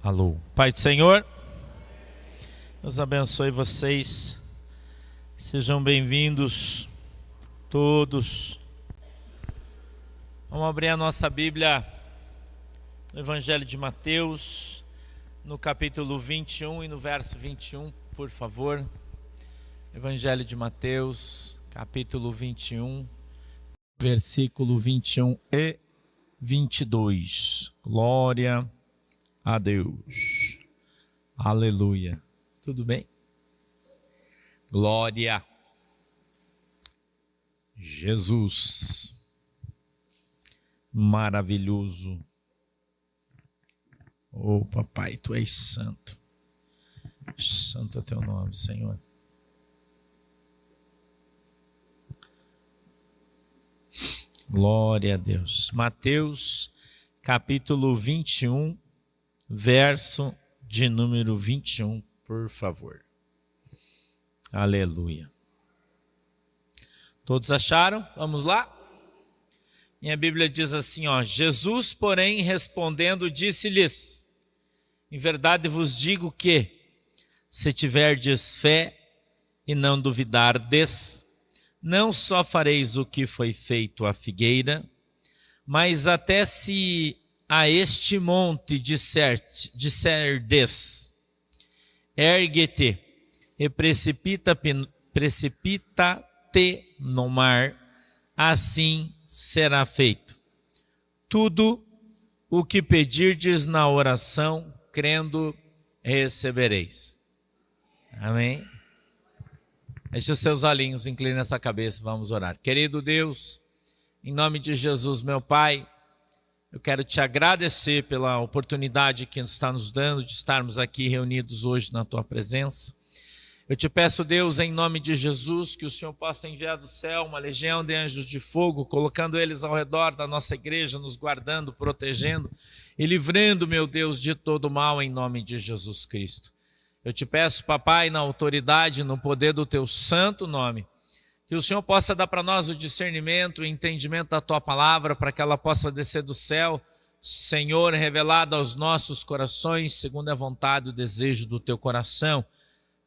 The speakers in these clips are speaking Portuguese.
Alô. Pai do Senhor, Deus abençoe vocês. Sejam bem-vindos todos. Vamos abrir a nossa Bíblia no Evangelho de Mateus, no capítulo 21 e no verso 21, por favor. Evangelho de Mateus, capítulo 21, versículo 21 e 22. Glória a Deus. Aleluia. Tudo bem? Glória. Jesus. Maravilhoso. Oh, papai, tu és santo. Santo é teu nome, Senhor. Glória a Deus. Mateus, capítulo 21, verso de número 21, por favor. Aleluia. Todos acharam? Vamos lá? Minha Bíblia diz assim, Jesus, porém, respondendo, disse-lhes: em verdade vos digo que, se tiverdes fé e não duvidardes, não só fareis o que foi feito à figueira, mas até se a este monte disserdes, ergue-te e precipita-te no mar, assim será feito. Tudo o que pedirdes na oração, crendo, recebereis. Amém? Feche os seus olhinhos, incline essa cabeça, vamos orar. Querido Deus, em nome de Jesus, meu Pai, eu quero te agradecer pela oportunidade que está nos dando de estarmos aqui reunidos hoje na tua presença. Eu te peço, Deus, em nome de Jesus, que o Senhor possa enviar do céu uma legião de anjos de fogo, colocando eles ao redor da nossa igreja, nos guardando, protegendo e livrando, meu Deus, de todo mal, em nome de Jesus Cristo. Eu te peço, papai, na autoridade, no poder do teu santo nome, que o Senhor possa dar para nós o discernimento, o entendimento da tua palavra, para que ela possa descer do céu, Senhor, revelada aos nossos corações, segundo a vontade e o desejo do teu coração.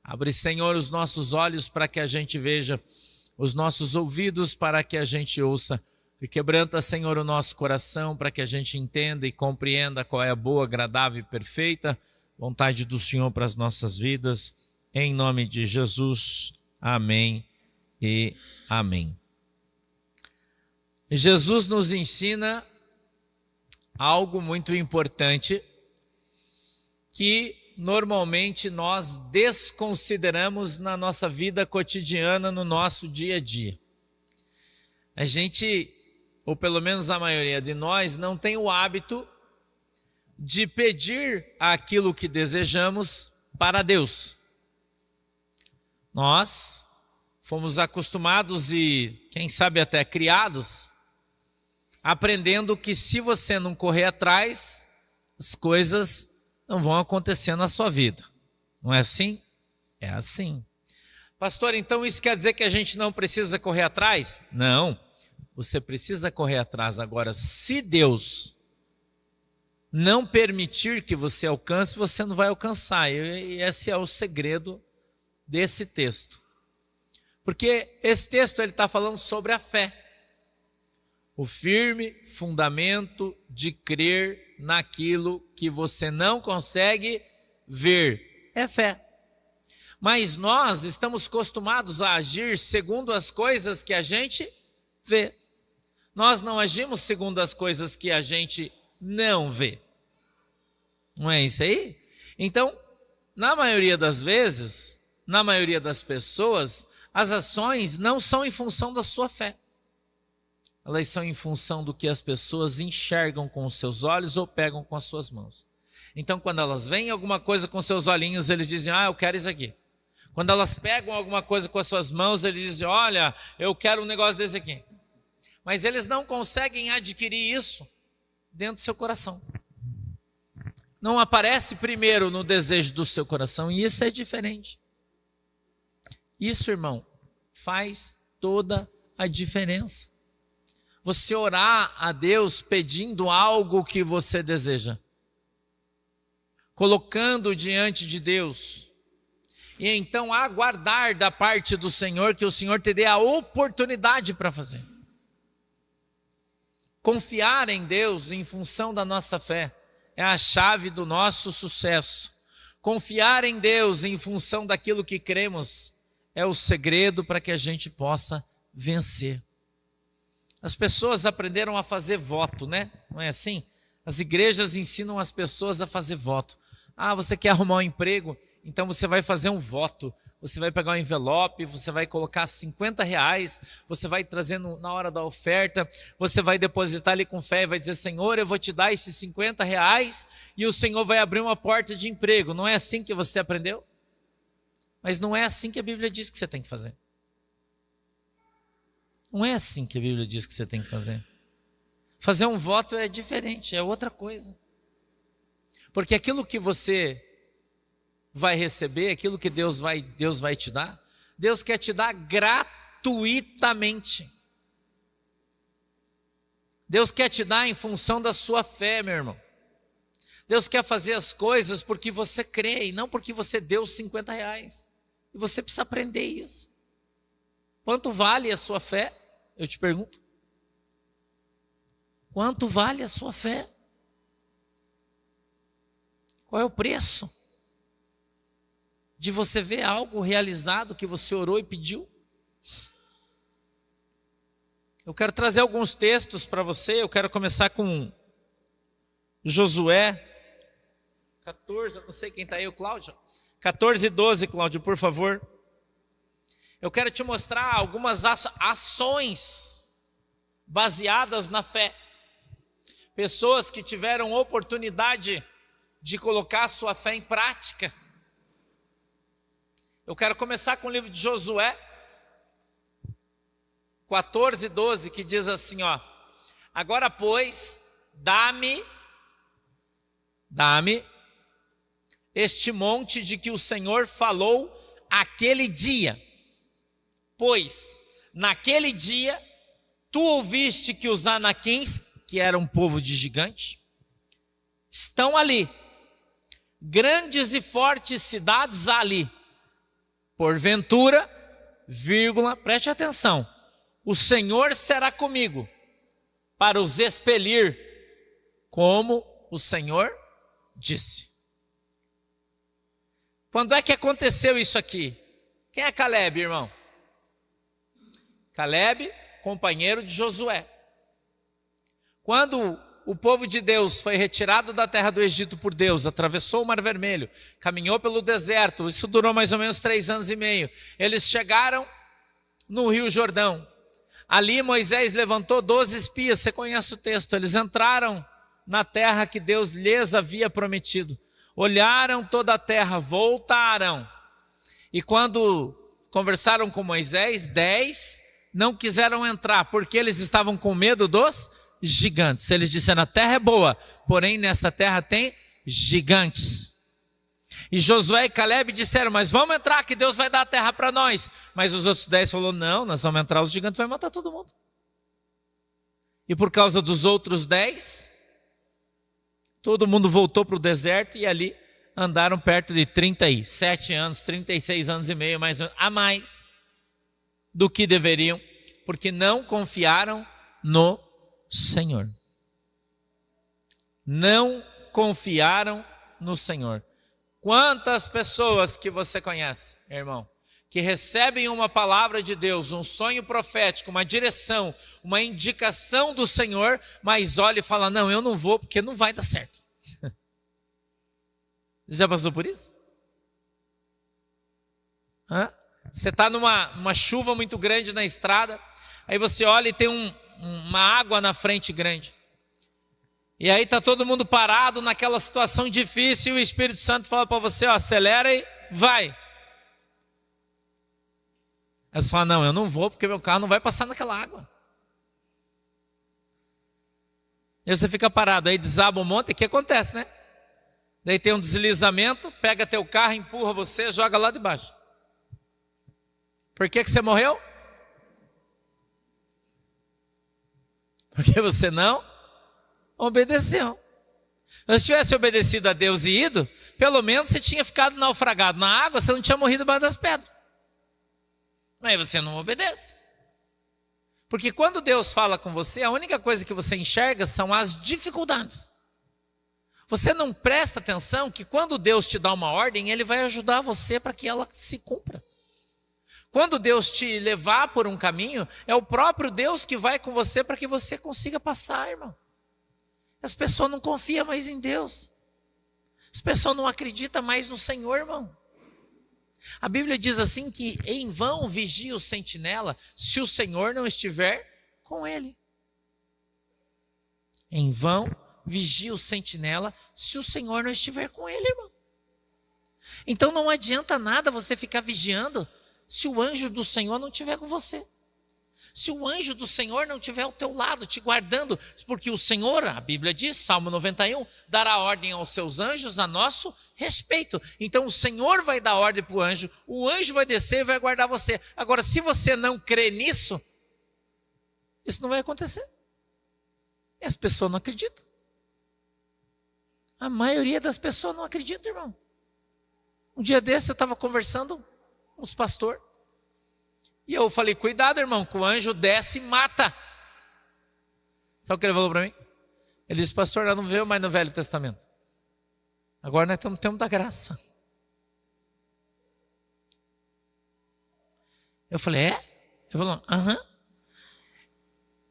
Abre, Senhor, os nossos olhos para que a gente veja, os nossos ouvidos para que a gente ouça. E quebranta, Senhor, o nosso coração para que a gente entenda e compreenda qual é a boa, agradável e perfeita vontade do Senhor para as nossas vidas. Em nome de Jesus. Amém e amém. Jesus nos ensina algo muito importante que normalmente nós desconsideramos na nossa vida cotidiana, no nosso dia a dia. A gente, ou pelo menos a maioria de nós, não tem o hábito de pedir aquilo que desejamos para Deus. Nós fomos acostumados e, quem sabe até criados, aprendendo que se você não correr atrás, as coisas não vão acontecer na sua vida. Não é assim? É assim. Pastor, então isso quer dizer que a gente não precisa correr atrás? Não. Você precisa correr atrás. Agora, se Deus não permitir que você alcance, você não vai alcançar. E esse é o segredo desse texto. Porque esse texto ele está falando sobre a fé. O firme fundamento de crer naquilo que você não consegue ver. É fé. Mas nós estamos acostumados a agir segundo as coisas que a gente vê. Nós não agimos segundo as coisas que a gente não vê. Não é isso aí? Então, na maioria das vezes, na maioria das pessoas, as ações não são em função da sua fé. Elas são em função do que as pessoas enxergam com os seus olhos ou pegam com as suas mãos. Então, quando elas veem alguma coisa com seus olhinhos, eles dizem, eu quero isso aqui. Quando elas pegam alguma coisa com as suas mãos, eles dizem, olha, eu quero um negócio desse aqui. Mas eles não conseguem adquirir isso dentro do seu coração. Não aparece primeiro no desejo do seu coração, e isso é diferente. Isso, irmão, faz toda a diferença. Você orar a Deus pedindo algo que você deseja. colocando diante de Deus, e então aguardar da parte do Senhor que o Senhor te dê a oportunidade para fazer. Confiar em Deus em função da nossa fé é a chave do nosso sucesso. Confiar em Deus em função daquilo que cremos é o segredo para que a gente possa vencer. As pessoas aprenderam a fazer voto, né? Não é assim? As igrejas ensinam as pessoas a fazer voto. Ah, você quer arrumar um emprego? Então você vai fazer um voto. Você vai pegar um envelope, você vai colocar R$50, você vai trazer na hora da oferta, você vai depositar ali com fé e vai dizer: Senhor, eu vou te dar esses R$50 e o Senhor vai abrir uma porta de emprego. Não é assim que você aprendeu? Mas não é assim que a Bíblia diz que você tem que fazer. Não é assim que a Bíblia diz que você tem que fazer. Fazer um voto é diferente, é outra coisa. Porque aquilo que você vai receber, aquilo que Deus vai te dar, Deus quer te dar gratuitamente. Deus quer te dar em função da sua fé, meu irmão. Deus quer fazer as coisas porque você crê e não porque você deu R$50. E você precisa aprender isso. Quanto vale a sua fé? Eu te pergunto. Quanto vale a sua fé? Qual é o preço de você ver algo realizado que você orou e pediu? Eu quero trazer alguns textos para você. Eu quero começar com Josué 14, não sei quem está aí, o Cláudio. 14:12, Cláudio, por favor. Eu quero te mostrar algumas ações baseadas na fé. Pessoas que tiveram oportunidade de colocar a sua fé em prática. Eu quero começar com o livro de Josué 14:12, que diz assim, ó: agora, pois, dá-me este monte de que o Senhor falou aquele dia. Pois, naquele dia, tu ouviste que os anaquins, que eram um povo de gigante, estão ali, grandes e fortes cidades ali. Porventura, preste atenção, o Senhor será comigo para os expelir, como o Senhor disse. Quando é que aconteceu isso aqui? Quem é Caleb, irmão? Caleb, companheiro de Josué. Quando o povo de Deus foi retirado da terra do Egito por Deus, atravessou o Mar Vermelho, caminhou pelo deserto, isso durou mais ou menos 3 anos e meio. Eles chegaram no Rio Jordão. Ali Moisés levantou 12 espias, você conhece o texto. Eles entraram na terra que Deus lhes havia prometido. Olharam toda a terra, voltaram. E quando conversaram com Moisés, 10 não quiseram entrar, porque eles estavam com medo dos gigantes. Eles disseram: a terra é boa, porém nessa terra tem gigantes. E Josué e Caleb disseram: mas vamos entrar que Deus vai dar a terra para nós. Mas os outros 10 falaram: não, nós vamos entrar, os gigantes vão matar todo mundo. E por causa dos outros 10, todo mundo voltou para o deserto e ali andaram perto de 37 anos, 36 anos e meio mais ou menos, a mais do que deveriam, porque não confiaram no Senhor. Não confiaram no Senhor. Quantas pessoas que você conhece, irmão, que recebem uma palavra de Deus, um sonho profético, uma direção, uma indicação do Senhor, mas olha e fala: não, eu não vou porque não vai dar certo. Já passou por isso? Você está numa chuva muito grande na estrada, aí você olha e tem uma água na frente grande. E aí está todo mundo parado naquela situação difícil e o Espírito Santo fala para você: ó, acelera e vai. Aí você fala: não, eu não vou porque meu carro não vai passar naquela água. E você fica parado, aí desaba um monte, e o que acontece, né? Daí tem um deslizamento, pega teu carro, empurra você, joga lá de baixo. Por que você morreu? Porque você não obedeceu. Se você tivesse obedecido a Deus e ido, pelo menos você tinha ficado naufragado na água, você não tinha morrido debaixo das pedras. Mas você não obedece. Porque quando Deus fala com você, a única coisa que você enxerga são as dificuldades. Você não presta atenção que quando Deus te dá uma ordem, Ele vai ajudar você para que ela se cumpra. Quando Deus te levar por um caminho, é o próprio Deus que vai com você para que você consiga passar, irmão. As pessoas não confiam mais em Deus. As pessoas não acreditam mais no Senhor, irmão. A Bíblia diz assim que em vão vigia o sentinela se o Senhor não estiver com ele. Em vão vigia o sentinela se o Senhor não estiver com ele, irmão. Então não adianta nada você ficar vigiando se o anjo do Senhor não estiver com você. Se o anjo do Senhor não estiver ao teu lado, te guardando, porque o Senhor, a Bíblia diz, Salmo 91, dará ordem aos seus anjos a nosso respeito. Então o Senhor vai dar ordem para o anjo vai descer e vai guardar você. Agora, se você não crê nisso, isso não vai acontecer. E as pessoas não acreditam. A maioria das pessoas não acredita, irmão. Um dia desse eu estava conversando com os pastores. E eu falei, cuidado, irmão, que o anjo desce e mata. Sabe o que ele falou para mim? Ele disse, pastor, nós não vemos mais no Velho Testamento. Agora nós estamos no tempo da graça. Eu falei, é? Ele falou, aham.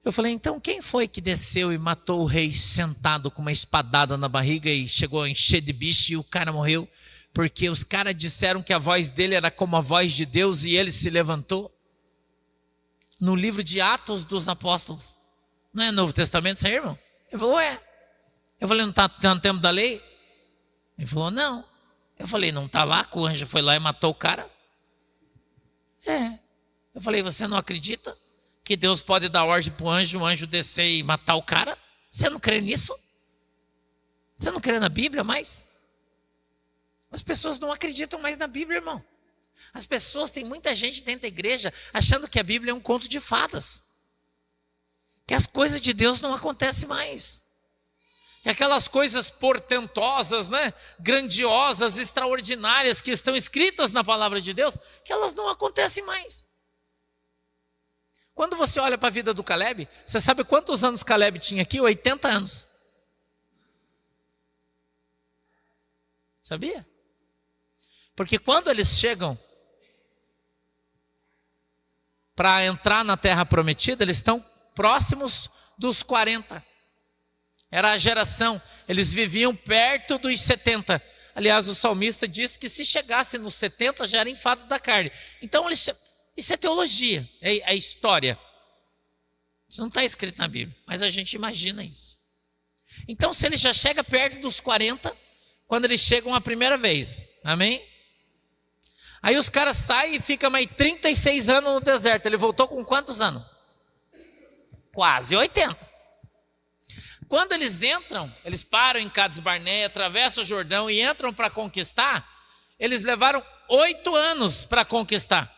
Eu falei, então quem foi que desceu e matou o rei sentado com uma espadada na barriga e chegou a encher de bicho e o cara morreu? Porque os caras disseram que a voz dele era como a voz de Deus e ele se levantou. No livro de Atos dos Apóstolos. Não é Novo Testamento isso aí, irmão? Ele falou, é. Eu falei, não está no tempo da lei? Ele falou, não. Eu falei, não está lá que o anjo foi lá e matou o cara? É. Eu falei, você não acredita que Deus pode dar ordem para o anjo descer e matar o cara? Você não crê nisso? Você não crê na Bíblia mais? As pessoas não acreditam mais na Bíblia, irmão. As pessoas, tem muita gente dentro da igreja achando que a Bíblia é um conto de fadas. Que as coisas de Deus não acontecem mais. Que aquelas coisas portentosas, né, grandiosas, extraordinárias que estão escritas na palavra de Deus, que elas não acontecem mais. Quando você olha para a vida do Caleb, você sabe quantos anos Caleb tinha aqui? 80 anos. Sabia? Porque quando eles chegam para entrar na terra prometida, eles estão próximos dos 40. Era a geração, eles viviam perto dos 70. Aliás, o salmista disse que se chegasse nos 70 já era enfado da carne. Então, isso é teologia, é história. Isso não está escrito na Bíblia, mas a gente imagina isso. Então, se ele já chega perto dos 40, quando eles chegam a primeira vez, amém? Aí os caras saem e ficam mais 36 anos no deserto. Ele voltou com quantos anos? Quase 80. Quando eles entram, eles param em Cades Barneia, atravessam o Jordão e entram para conquistar, eles levaram 8 anos para conquistar.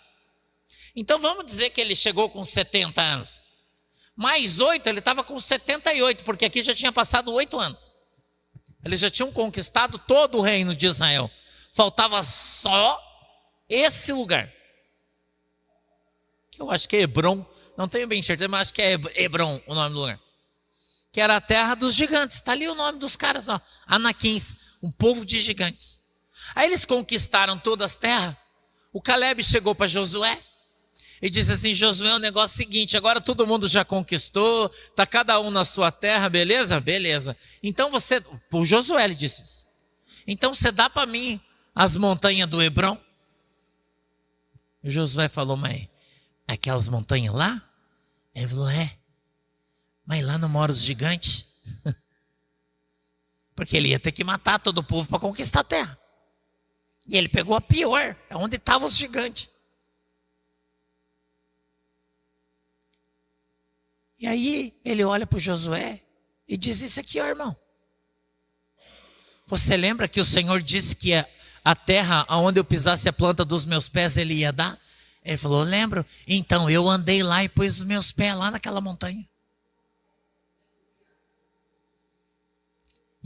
Então vamos dizer que ele chegou com 70 anos. Mais 8, ele estava com 78, porque aqui já tinha passado 8 anos. Eles já tinham conquistado todo o reino de Israel. Faltava só esse lugar. Que eu acho que é Hebron. Não tenho bem certeza, mas acho que é Hebron o nome do lugar. Que era a terra dos gigantes. Está ali o nome dos caras, ó. Anaquins, um povo de gigantes. Aí eles conquistaram todas as terras. O Caleb chegou para Josué e disse assim, Josué, o negócio é o seguinte, agora todo mundo já conquistou, está cada um na sua terra, beleza? Beleza. Então você, o Josué ele disse isso. Então você dá para mim as montanhas do Hebron? O Josué falou, mas aquelas montanhas lá? Ele falou, é. Mas lá não moram os gigantes. Porque ele ia ter que matar todo o povo para conquistar a terra. E ele pegou a pior, onde estavam os gigantes. E aí ele olha para o Josué e diz isso aqui, ó irmão. Você lembra que o Senhor disse que a terra aonde eu pisasse a planta dos meus pés ele ia dar? Ele falou, lembro. Então eu andei lá e pus os meus pés lá naquela montanha.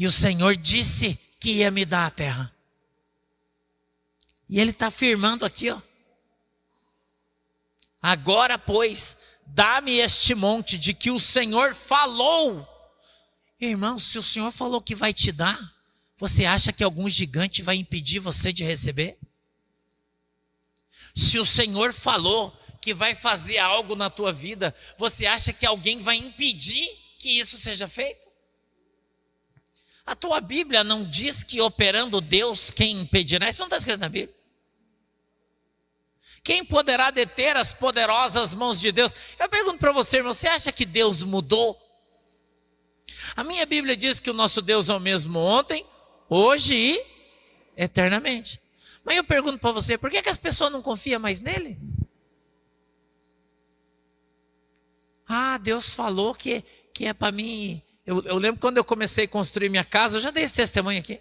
E o Senhor disse que ia me dar a terra. E ele está afirmando aqui, ó. Agora, pois, dá-me este monte de que o Senhor falou. Irmão, se o Senhor falou que vai te dar, você acha que algum gigante vai impedir você de receber? Se o Senhor falou que vai fazer algo na tua vida, você acha que alguém vai impedir que isso seja feito? A tua Bíblia não diz que operando Deus, quem impedirá? Isso não está escrito na Bíblia. Quem poderá deter as poderosas mãos de Deus? Eu pergunto para você, irmão, você acha que Deus mudou? A minha Bíblia diz que o nosso Deus é o mesmo ontem, hoje e eternamente. Mas eu pergunto para você, por que as pessoas não confiam mais nele? Ah, Deus falou que é para mim. Eu lembro quando eu comecei a construir minha casa, eu já dei esse testemunho aqui,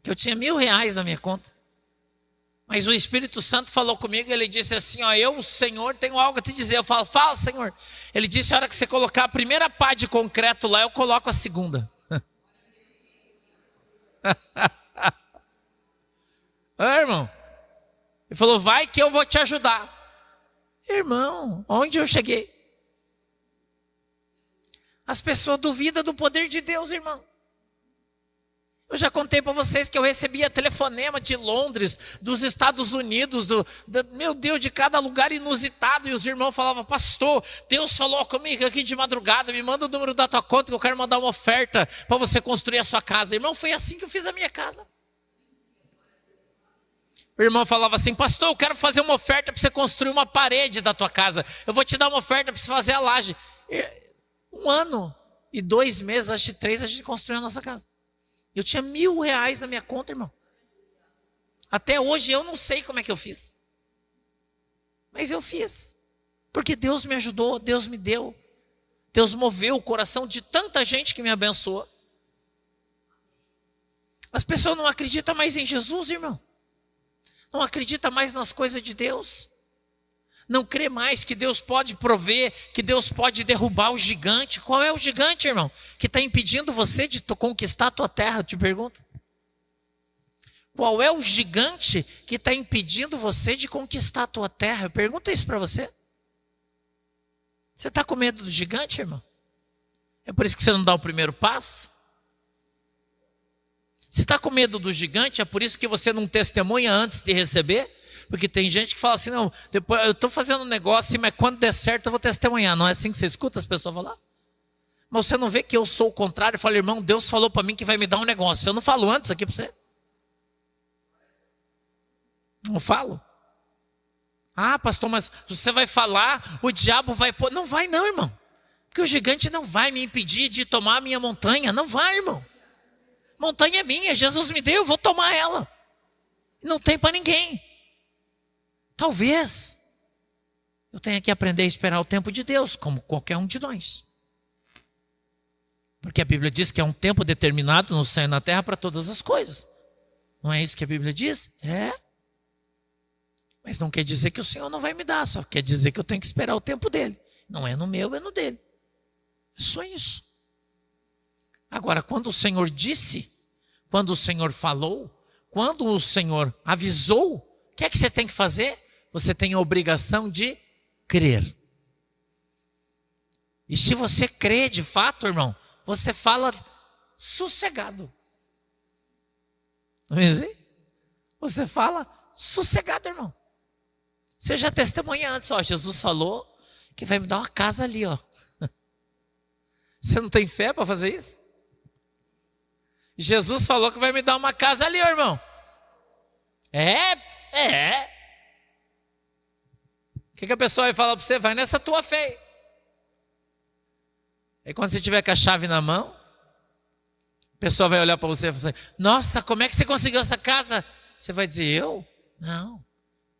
que eu tinha R$1.000 na minha conta. Mas o Espírito Santo falou comigo e ele disse assim, ó, eu, o Senhor, tenho algo a te dizer. Eu falo, fala, Senhor. Ele disse, a hora que você colocar a primeira pá de concreto lá, eu coloco a segunda. Irmão, ele falou, vai que eu vou te ajudar. Irmão, onde eu cheguei? As pessoas duvidam do poder de Deus, irmão. Eu já contei para vocês que eu recebia telefonema de Londres, dos Estados Unidos, meu Deus, de cada lugar inusitado. E os irmãos falavam, pastor, Deus falou comigo aqui de madrugada, me manda o número da tua conta que eu quero mandar uma oferta para você construir a sua casa. Irmão, foi assim que eu fiz a minha casa. O irmão falava assim, pastor, eu quero fazer uma oferta para você construir uma parede da tua casa. Eu vou te dar uma oferta para você fazer a laje. 1 ano e 2 meses, acho que 3, a gente construiu a nossa casa. Eu tinha R$1.000 na minha conta, irmão. Até hoje eu não sei como é que eu fiz. Mas eu fiz. Porque Deus me ajudou, Deus me deu. Deus moveu o coração de tanta gente que me abençoou. As pessoas não acreditam mais em Jesus, irmão. Não acreditam mais nas coisas de Deus. Não crê mais que Deus pode prover, que Deus pode derrubar o gigante. Qual é o gigante, irmão? Que está impedindo você de conquistar a tua terra, eu te pergunto. Qual é o gigante que está impedindo você de conquistar a tua terra? Eu pergunto isso para você. Você está com medo do gigante, irmão? É por isso que você não dá o primeiro passo? Você está com medo do gigante? É por isso que você não testemunha antes de receber? Porque tem gente que fala assim, não, depois eu estou fazendo um negócio, mas quando der certo eu vou testemunhar. Não é assim que você escuta as pessoas falar? Mas você não vê que eu sou o contrário? Eu falo, irmão, Deus falou para mim que vai me dar um negócio. Eu não falo antes aqui para você? Não falo? Ah, pastor, mas você vai falar, o diabo vai pôr. Não vai não, irmão. Porque o gigante não vai me impedir de tomar a minha montanha. Não vai, irmão. Montanha é minha, Jesus me deu, eu vou tomar ela. Não tem para ninguém. Talvez eu tenha que aprender a esperar o tempo de Deus, como qualquer um de nós. Porque a Bíblia diz que é um tempo determinado no céu e na terra para todas as coisas. Não é isso que a Bíblia diz? É. Mas não quer dizer que o Senhor não vai me dar, só quer dizer que eu tenho que esperar o tempo dele. Não é no meu, é no dele. É só isso. Agora, quando o Senhor disse, quando o Senhor falou, quando o Senhor avisou, o que é que você tem que fazer? Você tem a obrigação de crer. E se você crê de fato, irmão, você fala sossegado. Não é assim? Você fala sossegado, irmão. Você já testemunha antes, ó, Jesus falou que vai me dar uma casa ali, ó. Você não tem fé para fazer isso? Jesus falou que vai me dar uma casa ali, ó, irmão. É. O que a pessoa vai falar para você? Vai nessa tua fé. Aí quando você tiver com a chave na mão, a pessoa vai olhar para você e falar assim, nossa, como é que você conseguiu essa casa? Você vai dizer, eu? Não.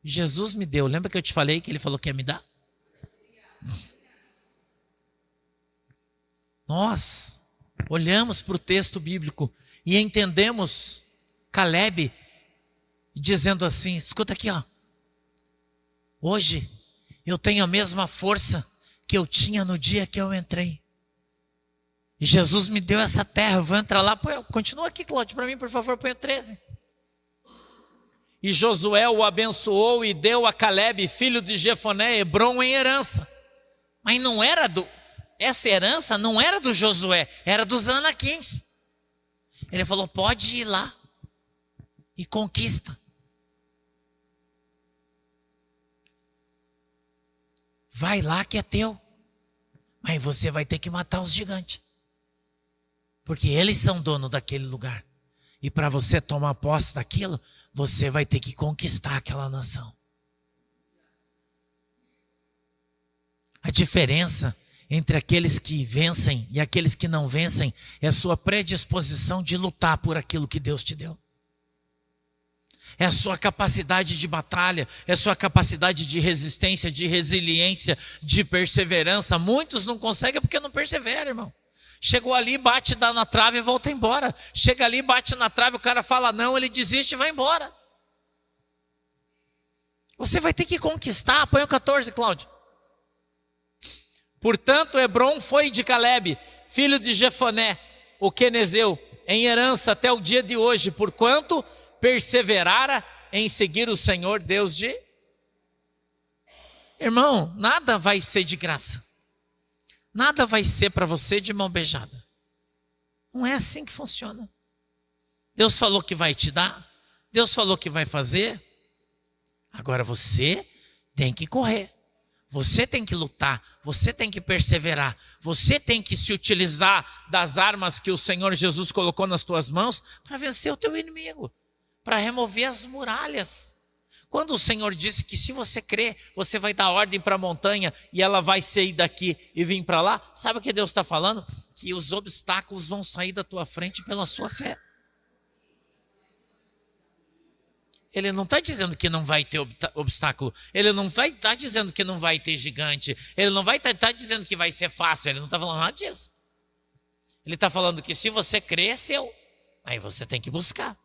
Jesus me deu. Lembra que eu te falei que ele falou que ia me dar? Nós olhamos para o texto bíblico e entendemos Caleb dizendo assim, escuta aqui, ó. Hoje eu tenho a mesma força que eu tinha no dia que eu entrei. E Jesus me deu essa terra, eu vou entrar lá. Continua aqui, Cláudio, para mim, por favor, põe o 13. E Josué o abençoou e deu a Calebe, filho de Jefoné, Hebrom em herança. Mas não era essa herança não era do Josué, era dos anaquins. Ele falou, pode ir lá e conquista. Vai lá que é teu. Mas você vai ter que matar os gigantes. Porque eles são dono daquele lugar. E para você tomar posse daquilo, você vai ter que conquistar aquela nação. A diferença entre aqueles que vencem e aqueles que não vencem é a sua predisposição de lutar por aquilo que Deus te deu. É a sua capacidade de batalha, é a sua capacidade de resistência, de resiliência, de perseverança. Muitos não conseguem porque não perseveram, irmão. Chegou ali, bate, dá na trave e volta embora. Chega ali, bate na trave, o cara fala não, ele desiste e vai embora. Você vai ter que conquistar. Põe o 14, Cláudio. Portanto, Hebrom foi de Calebe, filho de Jefoné, o quenezeu, em herança até o dia de hoje, porquanto perseverara em seguir o Senhor Deus de... Irmão, nada vai ser de graça. Nada vai ser para você de mão beijada. Não é assim que funciona. Deus falou que vai te dar. Deus falou que vai fazer. Agora você tem que correr. Você tem que lutar. Você tem que perseverar. Você tem que se utilizar das armas que o Senhor Jesus colocou nas tuas mãos para vencer o teu inimigo. Para remover as muralhas. Quando o Senhor disse que se você crer, você vai dar ordem para a montanha e ela vai sair daqui e vir para lá, sabe o que Deus está falando? Que os obstáculos vão sair da tua frente pela sua fé. Ele não está dizendo que não vai ter obstáculo, ele não vai estar dizendo que não vai ter gigante, ele não vai estar dizendo que vai ser fácil, ele não está falando nada disso. Ele está falando que se você crer, é seu, aí você tem que buscar.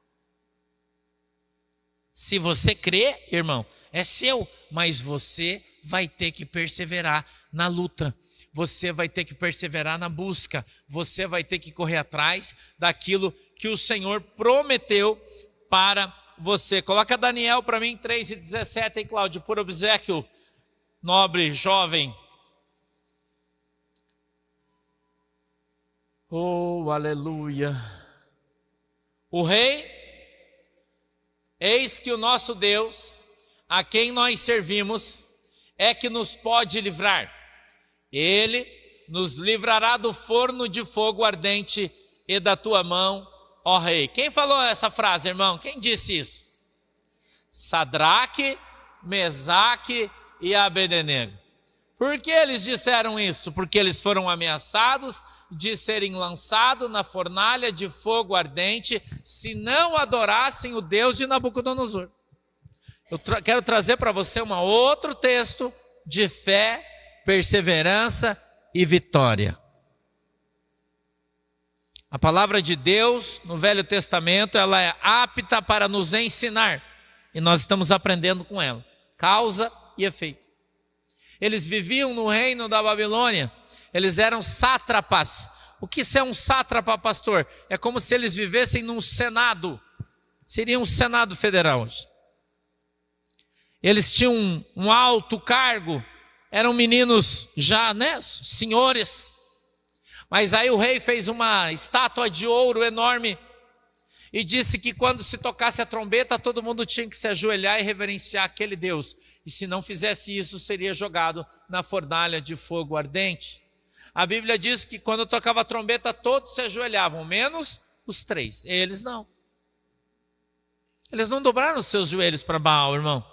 Se você crê, irmão, é seu, mas você vai ter que perseverar na luta. Você vai ter que perseverar na busca. Você vai ter que correr atrás daquilo que o Senhor prometeu para você. Coloca Daniel para mim, 3:17 aí, Cláudio, por obséquio, nobre, jovem. Oh, aleluia. O rei... Eis que o nosso Deus, a quem nós servimos, é que nos pode livrar. Ele nos livrará do forno de fogo ardente e da tua mão, ó rei. Quem falou essa frase, irmão? Quem disse isso? Sadraque, Mesaque e Abednego. Por que eles disseram isso? Porque eles foram ameaçados de serem lançados na fornalha de fogo ardente se não adorassem o Deus de Nabucodonosor. Eu quero trazer para você um outro texto de fé, perseverança e vitória. A palavra de Deus no Velho Testamento, ela é apta para nos ensinar e nós estamos aprendendo com ela. Causa e efeito. Eles viviam no reino da Babilônia, eles eram sátrapas. O que é um sátrapa, pastor? É como se eles vivessem num senado, seria um senado federal hoje. Eles tinham um alto cargo, eram meninos já, né, senhores. Mas aí o rei fez uma estátua de ouro enorme e disse que quando se tocasse a trombeta, todo mundo tinha que se ajoelhar e reverenciar aquele Deus. E se não fizesse isso, seria jogado na fornalha de fogo ardente. A Bíblia diz que quando tocava a trombeta, todos se ajoelhavam, menos os 3. Eles não. Eles não dobraram os seus joelhos para Baal, irmão.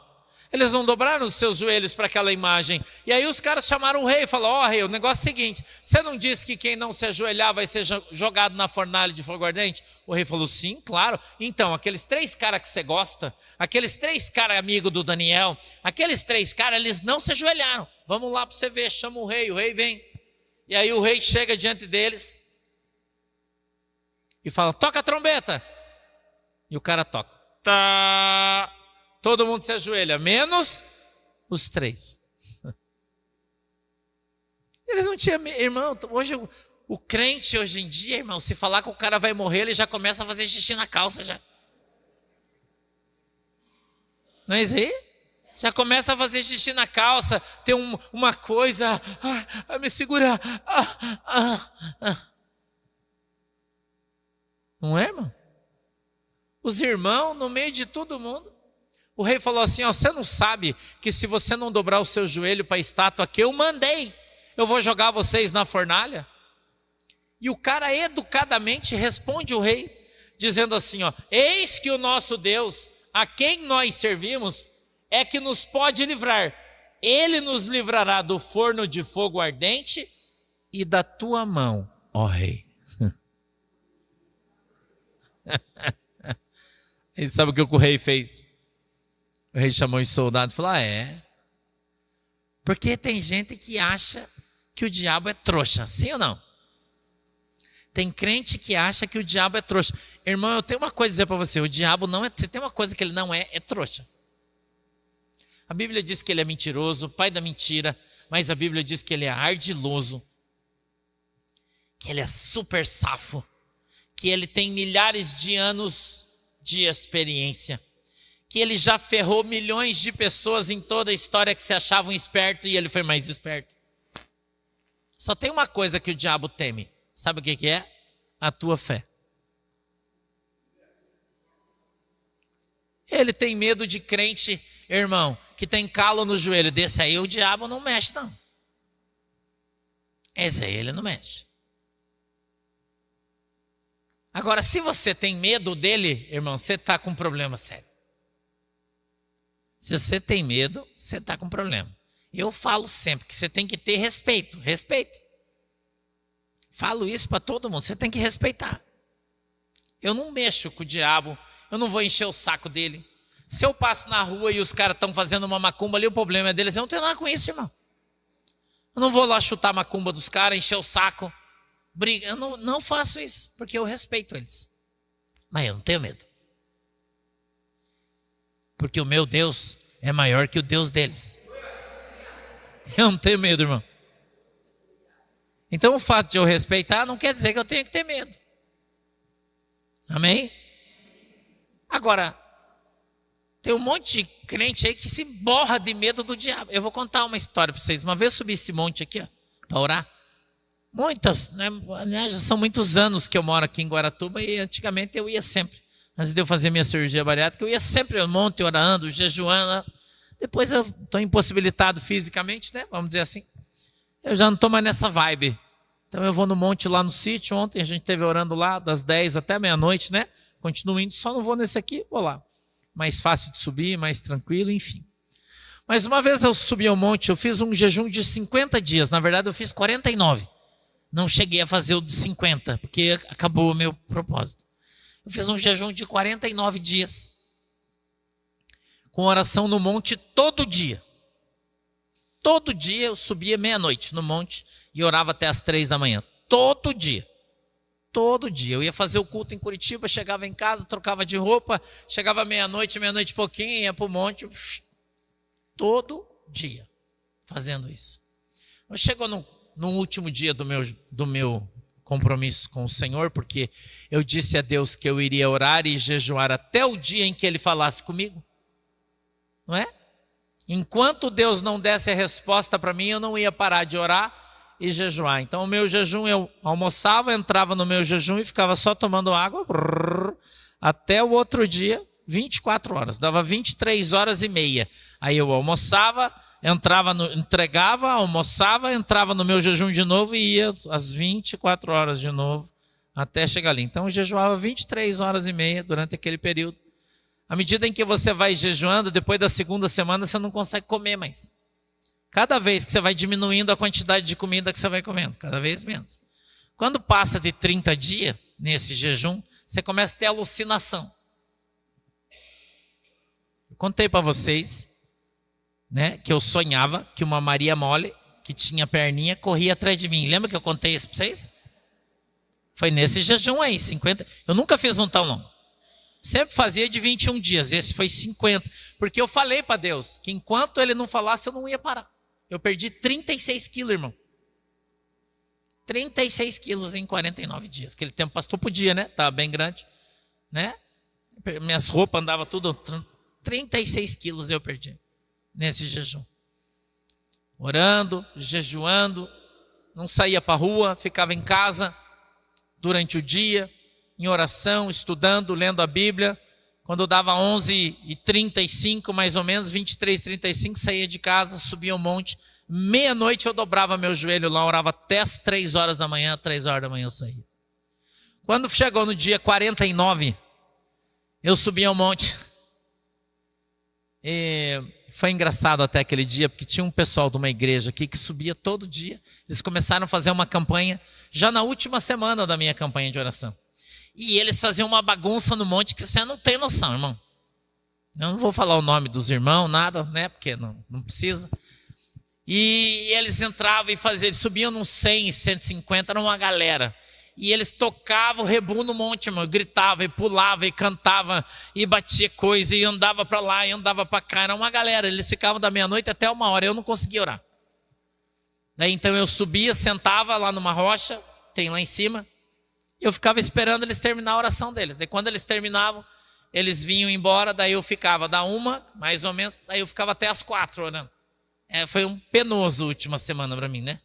Eles não dobraram os seus joelhos para aquela imagem. E aí os caras chamaram o rei e falaram, ó rei, o negócio é o seguinte, você não disse que quem não se ajoelhar vai ser jogado na fornalha de fogo ardente? O rei falou, sim, claro. Então, aqueles 3 caras que você gosta, aqueles 3 caras amigos do Daniel, aqueles 3 caras, eles não se ajoelharam. Vamos lá para você ver, chama o rei vem. E aí o rei chega diante deles e fala, toca a trombeta. E o cara toca. Tá. Todo mundo se ajoelha, menos os 3. Eles não tinham, irmão, hoje O crente hoje em dia, irmão, se falar que o cara vai morrer, ele já começa a fazer xixi na calça já. Não é isso aí? Já começa a fazer xixi na calça, tem uma coisa, me segura. Não é, irmão? Os irmãos, no meio de todo mundo. O rei falou assim, ó, você não sabe que se você não dobrar o seu joelho para a estátua que eu mandei, eu vou jogar vocês na fornalha? E o cara educadamente responde o rei, dizendo assim, ó, eis que o nosso Deus, a quem nós servimos, é que nos pode livrar. Ele nos livrará do forno de fogo ardente e da tua mão, ó rei. E sabe o que o rei fez? O rei chamou os soldados e falou, porque tem gente que acha que o diabo é trouxa, sim ou não? Tem crente que acha que o diabo é trouxa. Irmão, eu tenho uma coisa a dizer para você, o diabo não é, se tem uma coisa que ele não é trouxa. A Bíblia diz que ele é mentiroso, pai da mentira, mas a Bíblia diz que ele é ardiloso, que ele é super safo, que ele tem milhares de anos de experiência, que ele já ferrou milhões de pessoas em toda a história que se achavam esperto e ele foi mais esperto. Só tem uma coisa que o diabo teme, sabe o que é? A tua fé. Ele tem medo de crente, irmão, que tem calo no joelho. Desse aí o diabo não mexe não. Esse aí ele não mexe. Agora, se você tem medo dele, irmão, você está com um problema sério. Se você tem medo, você está com um problema. Eu falo sempre que você tem que ter respeito. Respeito. Falo isso para todo mundo, você tem que respeitar. Eu não mexo com o diabo, eu não vou encher o saco dele. Se eu passo na rua e os caras estão fazendo uma macumba ali, o problema é deles. Eu não tenho nada com isso, irmão. Eu não vou lá chutar a macumba dos caras, encher o saco. Briga. Eu não faço isso, porque eu respeito eles. Mas eu não tenho medo. Porque o meu Deus é maior que o Deus deles. Eu não tenho medo, irmão. Então o fato de eu respeitar não quer dizer que eu tenho que ter medo. Amém? Agora, tem um monte de crente aí que se borra de medo do diabo. Eu vou contar uma história para vocês. Uma vez eu subi esse monte aqui, para orar. Muitas, né? Já são muitos anos que eu moro aqui em Guaratuba e antigamente eu ia sempre. Antes de eu fazer minha cirurgia bariátrica, eu ia sempre no monte orando, jejuando. Depois eu estou impossibilitado fisicamente, né? Vamos dizer assim. Eu já não estou mais nessa vibe. Então eu vou no monte lá no sítio. Ontem a gente esteve orando lá das 10 até meia-noite, né? Continuo indo, só não vou nesse aqui, vou lá. Mais fácil de subir, mais tranquilo, enfim. Mas uma vez eu subi ao monte, eu fiz um jejum de 50 dias. Na verdade eu fiz 49. Não cheguei a fazer o de 50, porque acabou o meu propósito. Eu fiz um jejum de 49 dias. Com oração no monte todo dia. Todo dia eu subia meia-noite no monte e orava até as 3 da manhã. Todo dia. Todo dia. Eu ia fazer o culto em Curitiba, chegava em casa, trocava de roupa, chegava meia-noite e pouquinho, ia para o monte. Todo dia fazendo isso. Eu chegou no último dia do meu compromisso com o Senhor, porque eu disse a Deus que eu iria orar e jejuar até o dia em que Ele falasse comigo. Não é? Enquanto Deus não desse a resposta para mim, eu não ia parar de orar e jejuar. Então o meu jejum, eu almoçava, entrava no meu jejum e ficava só tomando água até o outro dia, 24 horas, dava 23 horas e meia. Aí eu almoçava, entregava, almoçava, entrava no meu jejum de novo e ia às 24 horas de novo até chegar ali. Então eu jejuava 23 horas e meia durante aquele período. À medida em que você vai jejuando, depois da segunda semana você não consegue comer mais. Cada vez que você vai diminuindo a quantidade de comida que você vai comendo, cada vez menos. Quando passa de 30 dias nesse jejum, você começa a ter alucinação. Eu contei para vocês, né, que eu sonhava que uma Maria Mole, que tinha perninha, corria atrás de mim. Lembra que eu contei isso para vocês? Foi nesse jejum aí, 50. Eu nunca fiz um tão longo. Sempre fazia de 21 dias, esse foi 50. Porque eu falei para Deus que enquanto Ele não falasse, eu não ia parar. Eu perdi 36 quilos, irmão. 36 quilos em 49 dias. Aquele tempo pastor podia, né? Estava bem grande, né? Minhas roupas andavam tudo. 36 quilos eu perdi nesse jejum. Orando, jejuando, não saía para a rua, ficava em casa durante o dia, em oração, estudando, lendo a Bíblia. Quando dava 11h35, mais ou menos, 23h35, saía de casa, subia um monte. Meia-noite eu dobrava meu joelho lá, orava até as 3 horas da manhã, 3 horas da manhã eu saía. Quando chegou no dia 49, eu subi um monte. E foi engraçado até aquele dia, porque tinha um pessoal de uma igreja aqui que subia todo dia. Eles começaram a fazer uma campanha, já na última semana da minha campanha de oração. E eles faziam uma bagunça no monte que você não tem noção, irmão. Eu não vou falar o nome dos irmãos, nada, né? Porque não precisa. E eles entravam e faziam, eles subiam nos 100, 150, era uma galera. E eles tocavam o rebu no monte, irmão. Gritava e pulava e cantava e batia coisa e andava para lá e andava para cá. Era uma galera. Eles ficavam da meia-noite até 1h. Eu não conseguia orar. Daí então eu subia, sentava lá numa rocha, tem lá em cima. Eu ficava esperando eles terminar a oração deles. Daí quando eles terminavam, eles vinham embora. Daí eu ficava da 1, mais ou menos. Daí eu ficava até as 4 orando. Foi um penoso a última semana para mim, né?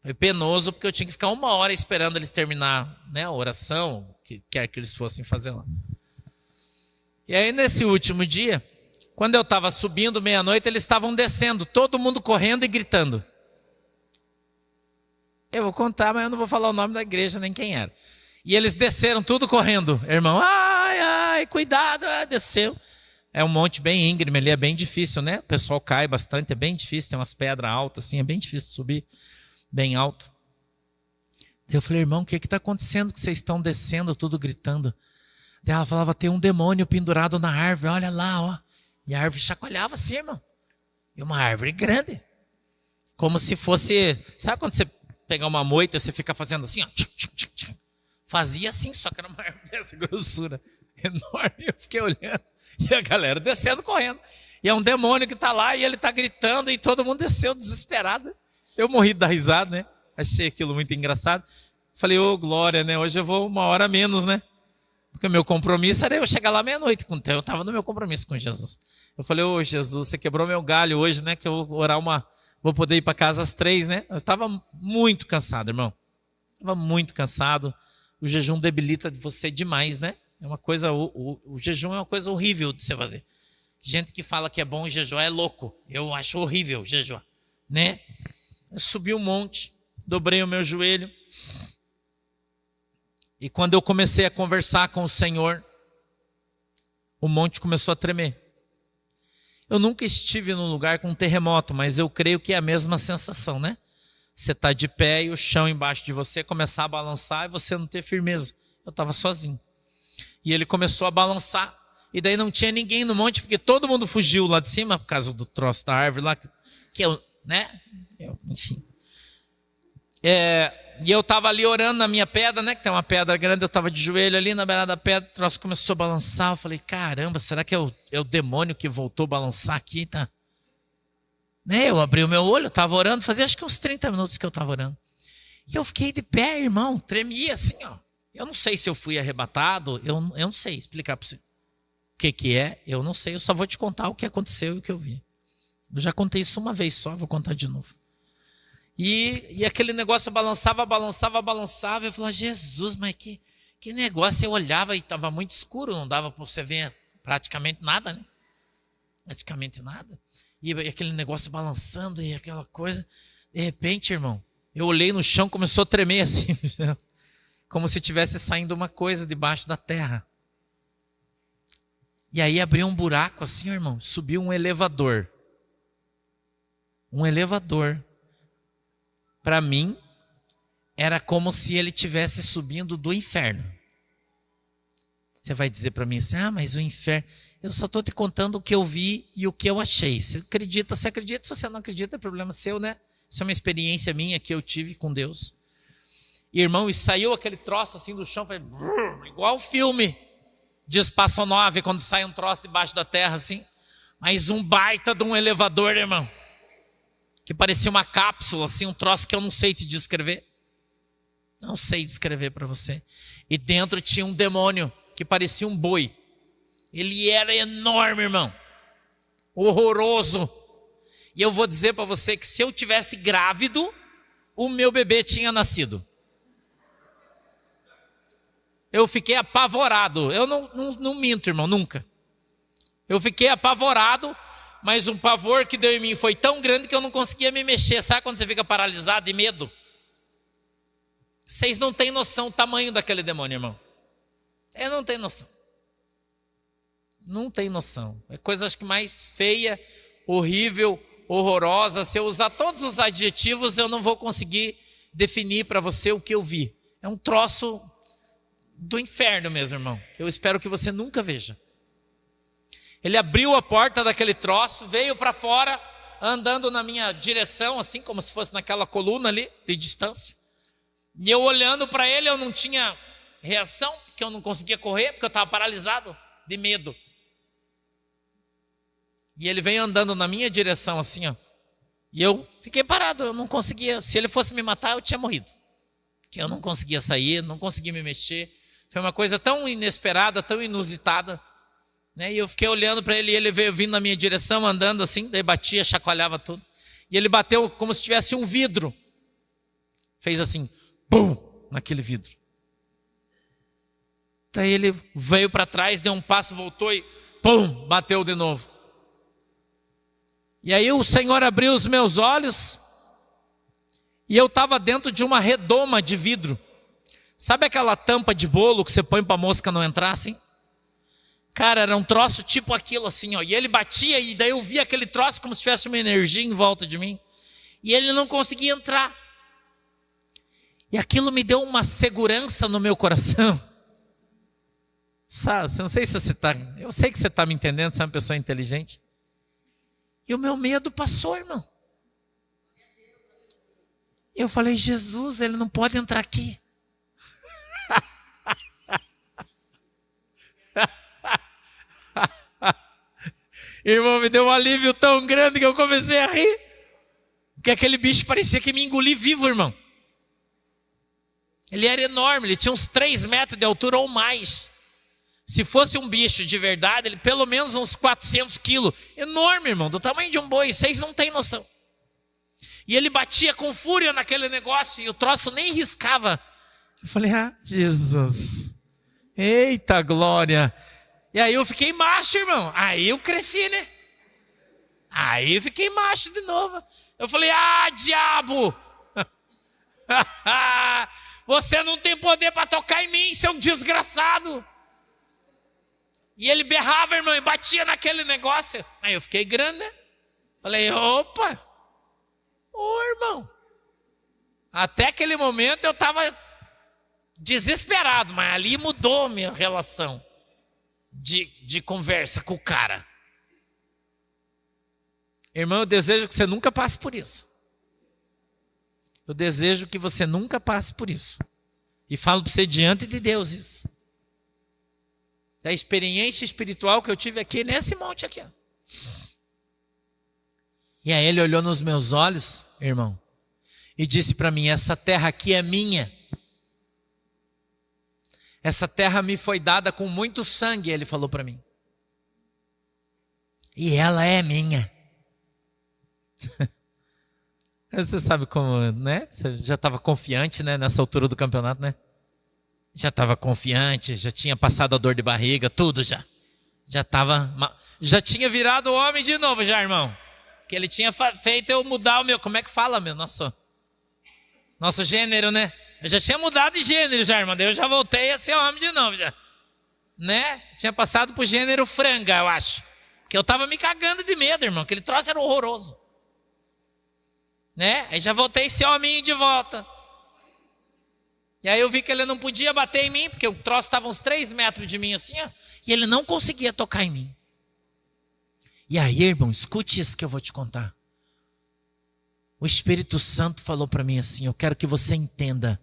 Foi penoso porque eu tinha que ficar 1h esperando eles terminar, né, a oração, o que quer que eles fossem fazer lá. E aí nesse último dia, quando eu estava subindo meia-noite, eles estavam descendo, todo mundo correndo e gritando. Eu vou contar, mas eu não vou falar o nome da igreja nem quem era. E eles desceram tudo correndo, irmão. Ai, cuidado, desceu. É um monte bem íngreme ali, é bem difícil, né? O pessoal cai bastante, é bem difícil, tem umas pedras altas assim, é bem difícil subir. Bem alto. Eu falei, irmão, o que está acontecendo que vocês estão descendo, tudo gritando? Daí ela falava, tem um demônio pendurado na árvore, olha lá, ó. E a árvore chacoalhava assim, irmão. E uma árvore grande. Como se fosse, sabe quando você pegar uma moita e você fica fazendo assim, ó. Tchic, tchic, tchic, tchic. Fazia assim, só que era uma árvore dessa grossura enorme. Eu fiquei olhando e a galera descendo, correndo. E é um demônio que está lá e ele está gritando e todo mundo desceu desesperado. Eu morri de dar risada, né? Achei aquilo muito engraçado. Falei, ô glória, né? Hoje eu vou 1h menos, né? Porque o meu compromisso era eu chegar lá meia-noite. Eu estava no meu compromisso com Jesus. Eu falei, ô Jesus, você quebrou meu galho hoje, né? Que eu vou orar vou poder ir para casa às 3, né? Eu estava muito cansado, irmão. Estava muito cansado. O jejum debilita você demais, né? É uma coisa, o jejum é uma coisa horrível de você fazer. Gente que fala que é bom jejuar é louco. Eu acho horrível jejuar, né? Eu subi um monte, dobrei o meu joelho. E quando eu comecei a conversar com o Senhor, o monte começou a tremer. Eu nunca estive num lugar com um terremoto, mas eu creio que é a mesma sensação, né? Você está de pé e o chão embaixo de você começar a balançar e você não ter firmeza. Eu estava sozinho. E ele começou a balançar. E daí não tinha ninguém no monte, porque todo mundo fugiu lá de cima, por causa do troço da árvore lá, que eu, né? Enfim. E eu estava ali orando na minha pedra, né? Que tem uma pedra grande, eu estava de joelho ali na beirada da pedra, o troço começou a balançar. Eu falei, caramba, será que é o demônio que voltou a balançar aqui? Tá? Né? Eu abri o meu olho, eu estava orando, fazia acho que uns 30 minutos que eu estava orando. E eu fiquei de pé, irmão, tremia assim, ó. Eu não sei se eu fui arrebatado, eu não sei explicar para você o que é, eu não sei, eu só vou te contar o que aconteceu e o que eu vi. Eu já contei isso uma vez só, vou contar de novo. E aquele negócio balançava. Eu falava, Jesus, mas que negócio. Eu olhava e estava muito escuro, não dava para você ver praticamente nada, né? Praticamente nada. E aquele negócio balançando e aquela coisa. De repente, irmão, eu olhei no chão, começou a tremer assim, como se tivesse saindo uma coisa debaixo da terra. E aí abriu um buraco assim, irmão, subiu um elevador. Um elevador. Para mim, era como se ele estivesse subindo do inferno. Você vai dizer para mim assim, mas o inferno... Eu só estou te contando o que eu vi e o que eu achei. Se acredita, se acredita. Se você não acredita, é problema seu, né? Isso é uma experiência minha que eu tive com Deus. E, irmão, e saiu aquele troço assim do chão, foi igual o filme de Espaçonave, quando sai um troço debaixo da terra assim. Mas um baita de um elevador, irmão. Que parecia uma cápsula, assim, um troço que eu não sei te descrever. Não sei descrever para você. E dentro tinha um demônio que parecia um boi. Ele era enorme, irmão. Horroroso. E eu vou dizer para você que se eu tivesse grávido, o meu bebê tinha nascido. Eu fiquei apavorado. Eu não minto, irmão, nunca. Eu fiquei apavorado, mas o pavor que deu em mim foi tão grande que eu não conseguia me mexer. Sabe quando você fica paralisado de medo? Vocês não têm noção do tamanho daquele demônio, irmão. Eu não tenho noção. Não tem noção. É coisa acho que mais feia, horrível, horrorosa. Se eu usar todos os adjetivos, eu não vou conseguir definir para você o que eu vi. É um troço do inferno mesmo, irmão. Eu espero que você nunca veja. Ele abriu a porta daquele troço, veio para fora, andando na minha direção, assim como se fosse naquela coluna ali, de distância. E eu olhando para ele, eu não tinha reação, porque eu não conseguia correr, porque eu estava paralisado de medo. E ele veio andando na minha direção assim, ó. E eu fiquei parado, eu não conseguia. Se ele fosse me matar, eu tinha morrido. Porque eu não conseguia sair, não conseguia me mexer. Foi uma coisa tão inesperada, tão inusitada. Né? E eu fiquei olhando para ele, e ele veio vindo na minha direção, andando assim, daí batia, chacoalhava tudo. E ele bateu como se tivesse um vidro. Fez assim, pum, naquele vidro. Daí ele veio para trás, deu um passo, voltou e pum, bateu de novo. E aí o Senhor abriu os meus olhos e eu estava dentro de uma redoma de vidro. Sabe aquela tampa de bolo que você põe para a mosca não entrar assim? Cara, era um troço tipo aquilo assim, ó. E ele batia e daí eu via aquele troço como se tivesse uma energia em volta de mim. E ele não conseguia entrar. E aquilo me deu uma segurança no meu coração. Sabe, não sei se você está... Eu sei que você está me entendendo, você é uma pessoa inteligente. E o meu medo passou, irmão. Eu falei, Jesus, ele não pode entrar aqui. Irmão, me deu um alívio tão grande que eu comecei a rir. Porque aquele bicho parecia que me engolia vivo, irmão. Ele era enorme, ele tinha uns 3 metros de altura ou mais. Se fosse um bicho de verdade, ele pelo menos uns 400 quilos. Enorme, irmão, do tamanho de um boi, vocês não têm noção. E ele batia com fúria naquele negócio e o troço nem riscava. Eu falei, Jesus, eita glória. E aí eu fiquei macho, irmão. Aí eu cresci, né? Aí eu fiquei macho de novo. Eu falei, diabo. Você não tem poder para tocar em mim, seu desgraçado. E ele berrava, irmão, e batia naquele negócio. Aí eu fiquei grande, né? Falei, opa. Ô, irmão. Até aquele momento eu estava desesperado, mas ali mudou minha relação de conversa com o cara. Irmão, eu desejo que você nunca passe por isso. Eu desejo que você nunca passe por isso. E falo para você diante de Deus isso. Da experiência espiritual que eu tive aqui nesse monte aqui. E aí ele olhou nos meus olhos, irmão, e disse para mim, essa terra aqui é minha. Essa terra me foi dada com muito sangue, ele falou para mim. E ela é minha. Você sabe como, né? Você já estava confiante, né? Nessa altura do campeonato, né? Já estava confiante, já tinha passado a dor de barriga, tudo já. Já tinha virado homem de novo já, irmão. Que ele tinha feito eu mudar o meu, como é que fala, meu? Nosso gênero, né? Eu já tinha mudado de gênero já, irmão. Daí eu já voltei a ser homem de novo já. Né? Tinha passado pro gênero franga, eu acho. Porque eu estava me cagando de medo, irmão. Aquele troço era horroroso. Né? Aí já voltei a ser homem de volta. E aí eu vi que ele não podia bater em mim, porque o troço estava uns 3 metros de mim assim, ó, e ele não conseguia tocar em mim. E aí, irmão, escute isso que eu vou te contar. O Espírito Santo falou para mim assim, eu quero que você entenda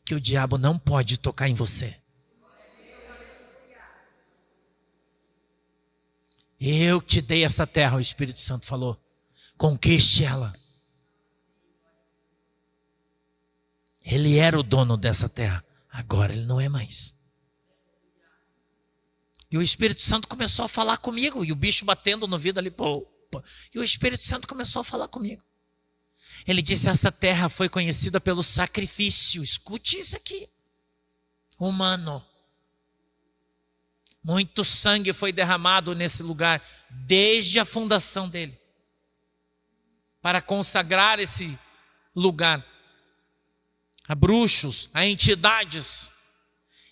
que o diabo não pode tocar em você. Eu te dei essa terra, o Espírito Santo falou. Conquiste ela. Ele era o dono dessa terra, agora ele não é mais. E o Espírito Santo começou a falar comigo, e o bicho batendo no vidro ali, pô. E o Espírito Santo começou a falar comigo. Ele disse: essa terra foi conhecida pelo sacrifício. Escute isso aqui. Humano. Muito sangue foi derramado nesse lugar, desde a fundação dele, para consagrar esse lugar a bruxos, a entidades.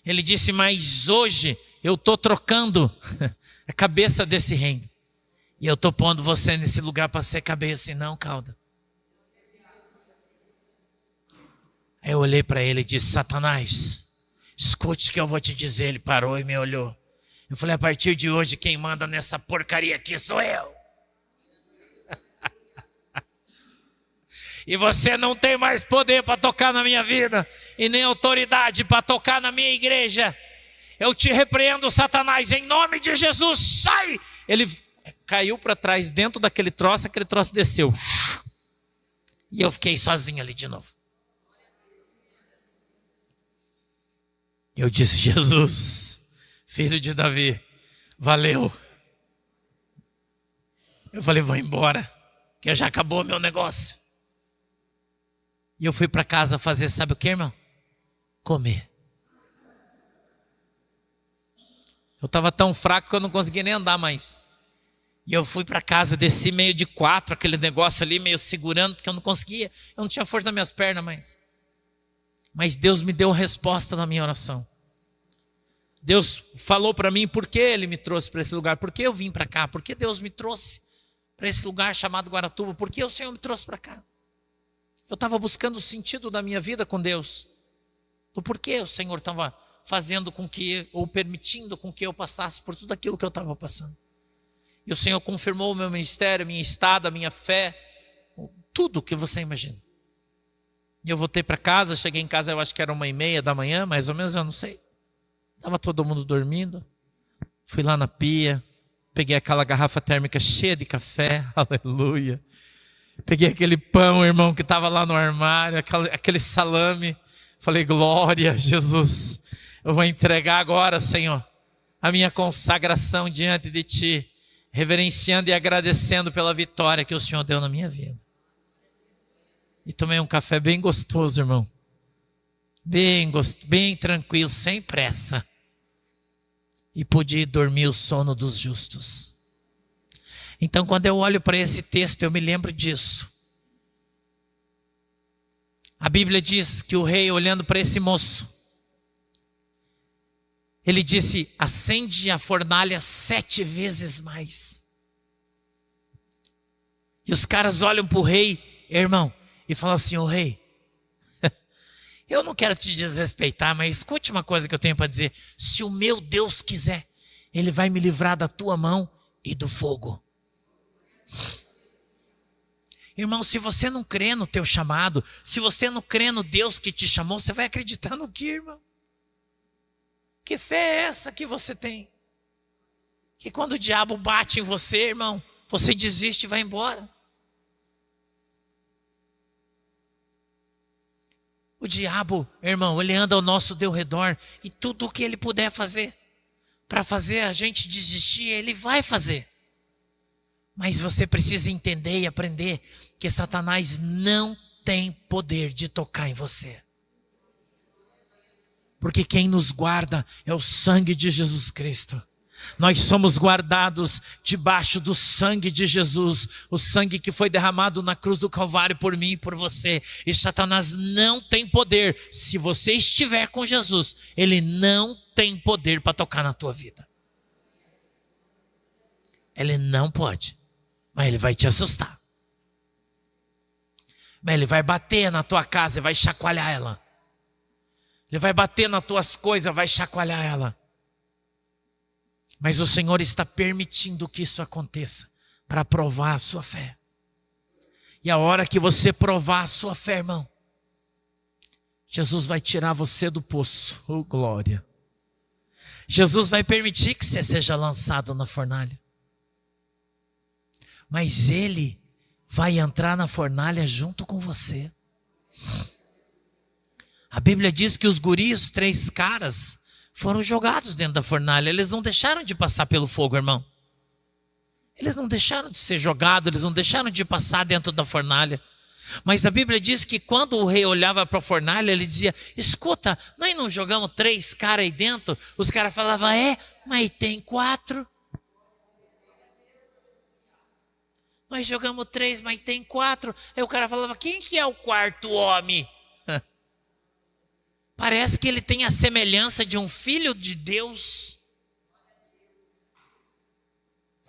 Ele disse: mas hoje eu estou trocando a cabeça desse reino. E eu estou pondo você nesse lugar para ser cabeça e não cauda. Aí eu olhei para ele e disse: Satanás, escute o que eu vou te dizer. Ele parou e me olhou. Eu falei: a partir de hoje quem manda nessa porcaria aqui sou eu. E você não tem mais poder para tocar na minha vida, e nem autoridade para tocar na minha igreja. Eu te repreendo, Satanás, em nome de Jesus, sai! Ele caiu para trás dentro daquele troço, aquele troço desceu. E eu fiquei sozinho ali de novo. Eu disse: Jesus, filho de Davi, valeu. Eu falei: vou embora, que já acabou o meu negócio. E eu fui para casa fazer, sabe o que, irmão? Comer. Eu estava tão fraco que eu não conseguia nem andar mais. E eu fui para casa, desci meio de 4, aquele negócio ali, meio segurando, porque eu não conseguia. Eu não tinha força nas minhas pernas mais. Mas Deus me deu resposta na minha oração. Deus falou para mim por que Ele me trouxe para esse lugar. Por que eu vim para cá? Por que Deus me trouxe para esse lugar chamado Guaratuba? Por que o Senhor me trouxe para cá? Eu estava buscando o sentido da minha vida com Deus. Do porquê o Senhor estava fazendo com que, ou permitindo com que eu passasse por tudo aquilo que eu estava passando. E o Senhor confirmou o meu ministério, minha estada, minha fé, tudo que você imagina. E eu voltei para casa, cheguei em casa, eu acho que era 1h30 da manhã, mais ou menos, eu não sei. Estava todo mundo dormindo. Fui lá na pia, peguei aquela garrafa térmica cheia de café, aleluia. Peguei aquele pão, irmão, que estava lá no armário, aquele salame. Falei: glória a Jesus. Eu vou entregar agora, Senhor, a minha consagração diante de Ti, reverenciando e agradecendo pela vitória que o Senhor deu na minha vida. E tomei um café bem gostoso, irmão. Bem tranquilo, sem pressa. E pude dormir o sono dos justos. Então, quando eu olho para esse texto, eu me lembro disso. A Bíblia diz que o rei, olhando para esse moço, ele disse: acende a fornalha 7 vezes mais. E os caras olham para o rei, irmão, e falam assim: ô rei, eu não quero te desrespeitar, mas escute uma coisa que eu tenho para dizer. Se o meu Deus quiser, Ele vai me livrar da tua mão e do fogo. Irmão, se você não crê no teu chamado, se você não crê no Deus que te chamou, você vai acreditar no quê, irmão? Que fé é essa que você tem? Que quando o diabo bate em você, irmão, você desiste e vai embora. O diabo, irmão, ele anda ao nosso redor, e tudo o que ele puder fazer para fazer a gente desistir, ele vai fazer. Mas você precisa entender e aprender que Satanás não tem poder de tocar em você. Porque quem nos guarda é o sangue de Jesus Cristo. Nós somos guardados debaixo do sangue de Jesus, o sangue que foi derramado na cruz do Calvário por mim e por você. E Satanás não tem poder. Se você estiver com Jesus, ele não tem poder para tocar na tua vida. Ele não pode, mas ele vai te assustar. Mas ele vai bater na tua casa e vai chacoalhar ela. Ele vai bater nas tuas coisas, vai chacoalhar ela. Mas o Senhor está permitindo que isso aconteça para provar a sua fé. E a hora que você provar a sua fé, irmão, Jesus vai tirar você do poço. Oh, glória. Jesus vai permitir que você seja lançado na fornalha. Mas Ele vai entrar na fornalha junto com você. A Bíblia diz que os guris, 3 caras, foram jogados dentro da fornalha. Eles não deixaram de passar pelo fogo, irmão. Eles não deixaram de ser jogados, eles não deixaram de passar dentro da fornalha. Mas a Bíblia diz que quando o rei olhava para a fornalha, ele dizia: escuta, nós não jogamos 3 caras aí dentro? Os caras falavam: mas tem 4. Nós jogamos 3, mas tem 4. Aí o cara falava: quem que é o 4º homem? Parece que ele tem a semelhança de um filho de Deus.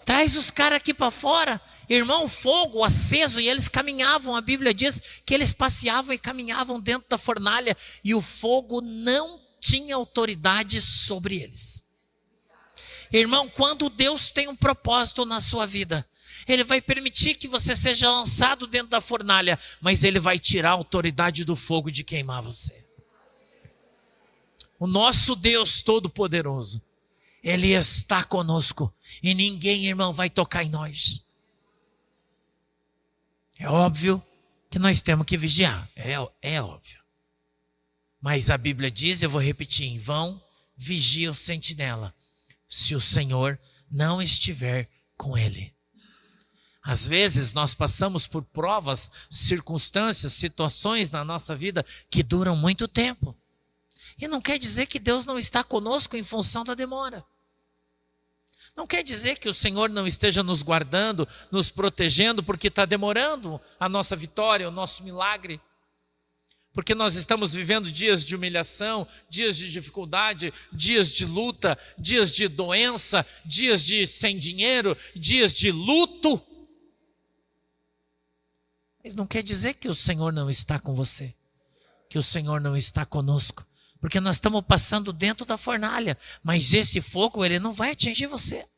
Traz os caras aqui para fora. Irmão, fogo aceso, e eles caminhavam. A Bíblia diz que eles passeavam e caminhavam dentro da fornalha, e o fogo não tinha autoridade sobre eles. Irmão, quando Deus tem um propósito na sua vida, Ele vai permitir que você seja lançado dentro da fornalha, mas Ele vai tirar a autoridade do fogo de queimar você. O nosso Deus Todo-Poderoso, Ele está conosco, e ninguém, irmão, vai tocar em nós. É óbvio que nós temos que vigiar, é óbvio. Mas a Bíblia diz, eu vou repetir: em vão vigia o sentinela, se o Senhor não estiver com ele. Às vezes nós passamos por provas, circunstâncias, situações na nossa vida que duram muito tempo. E não quer dizer que Deus não está conosco em função da demora. Não quer dizer que o Senhor não esteja nos guardando, nos protegendo, porque está demorando a nossa vitória, o nosso milagre. Porque nós estamos vivendo dias de humilhação, dias de dificuldade, dias de luta, dias de doença, dias de sem dinheiro, dias de luto. Mas não quer dizer que o Senhor não está com você, que o Senhor não está conosco. Porque nós estamos passando dentro da fornalha, mas esse fogo, ele não vai atingir você.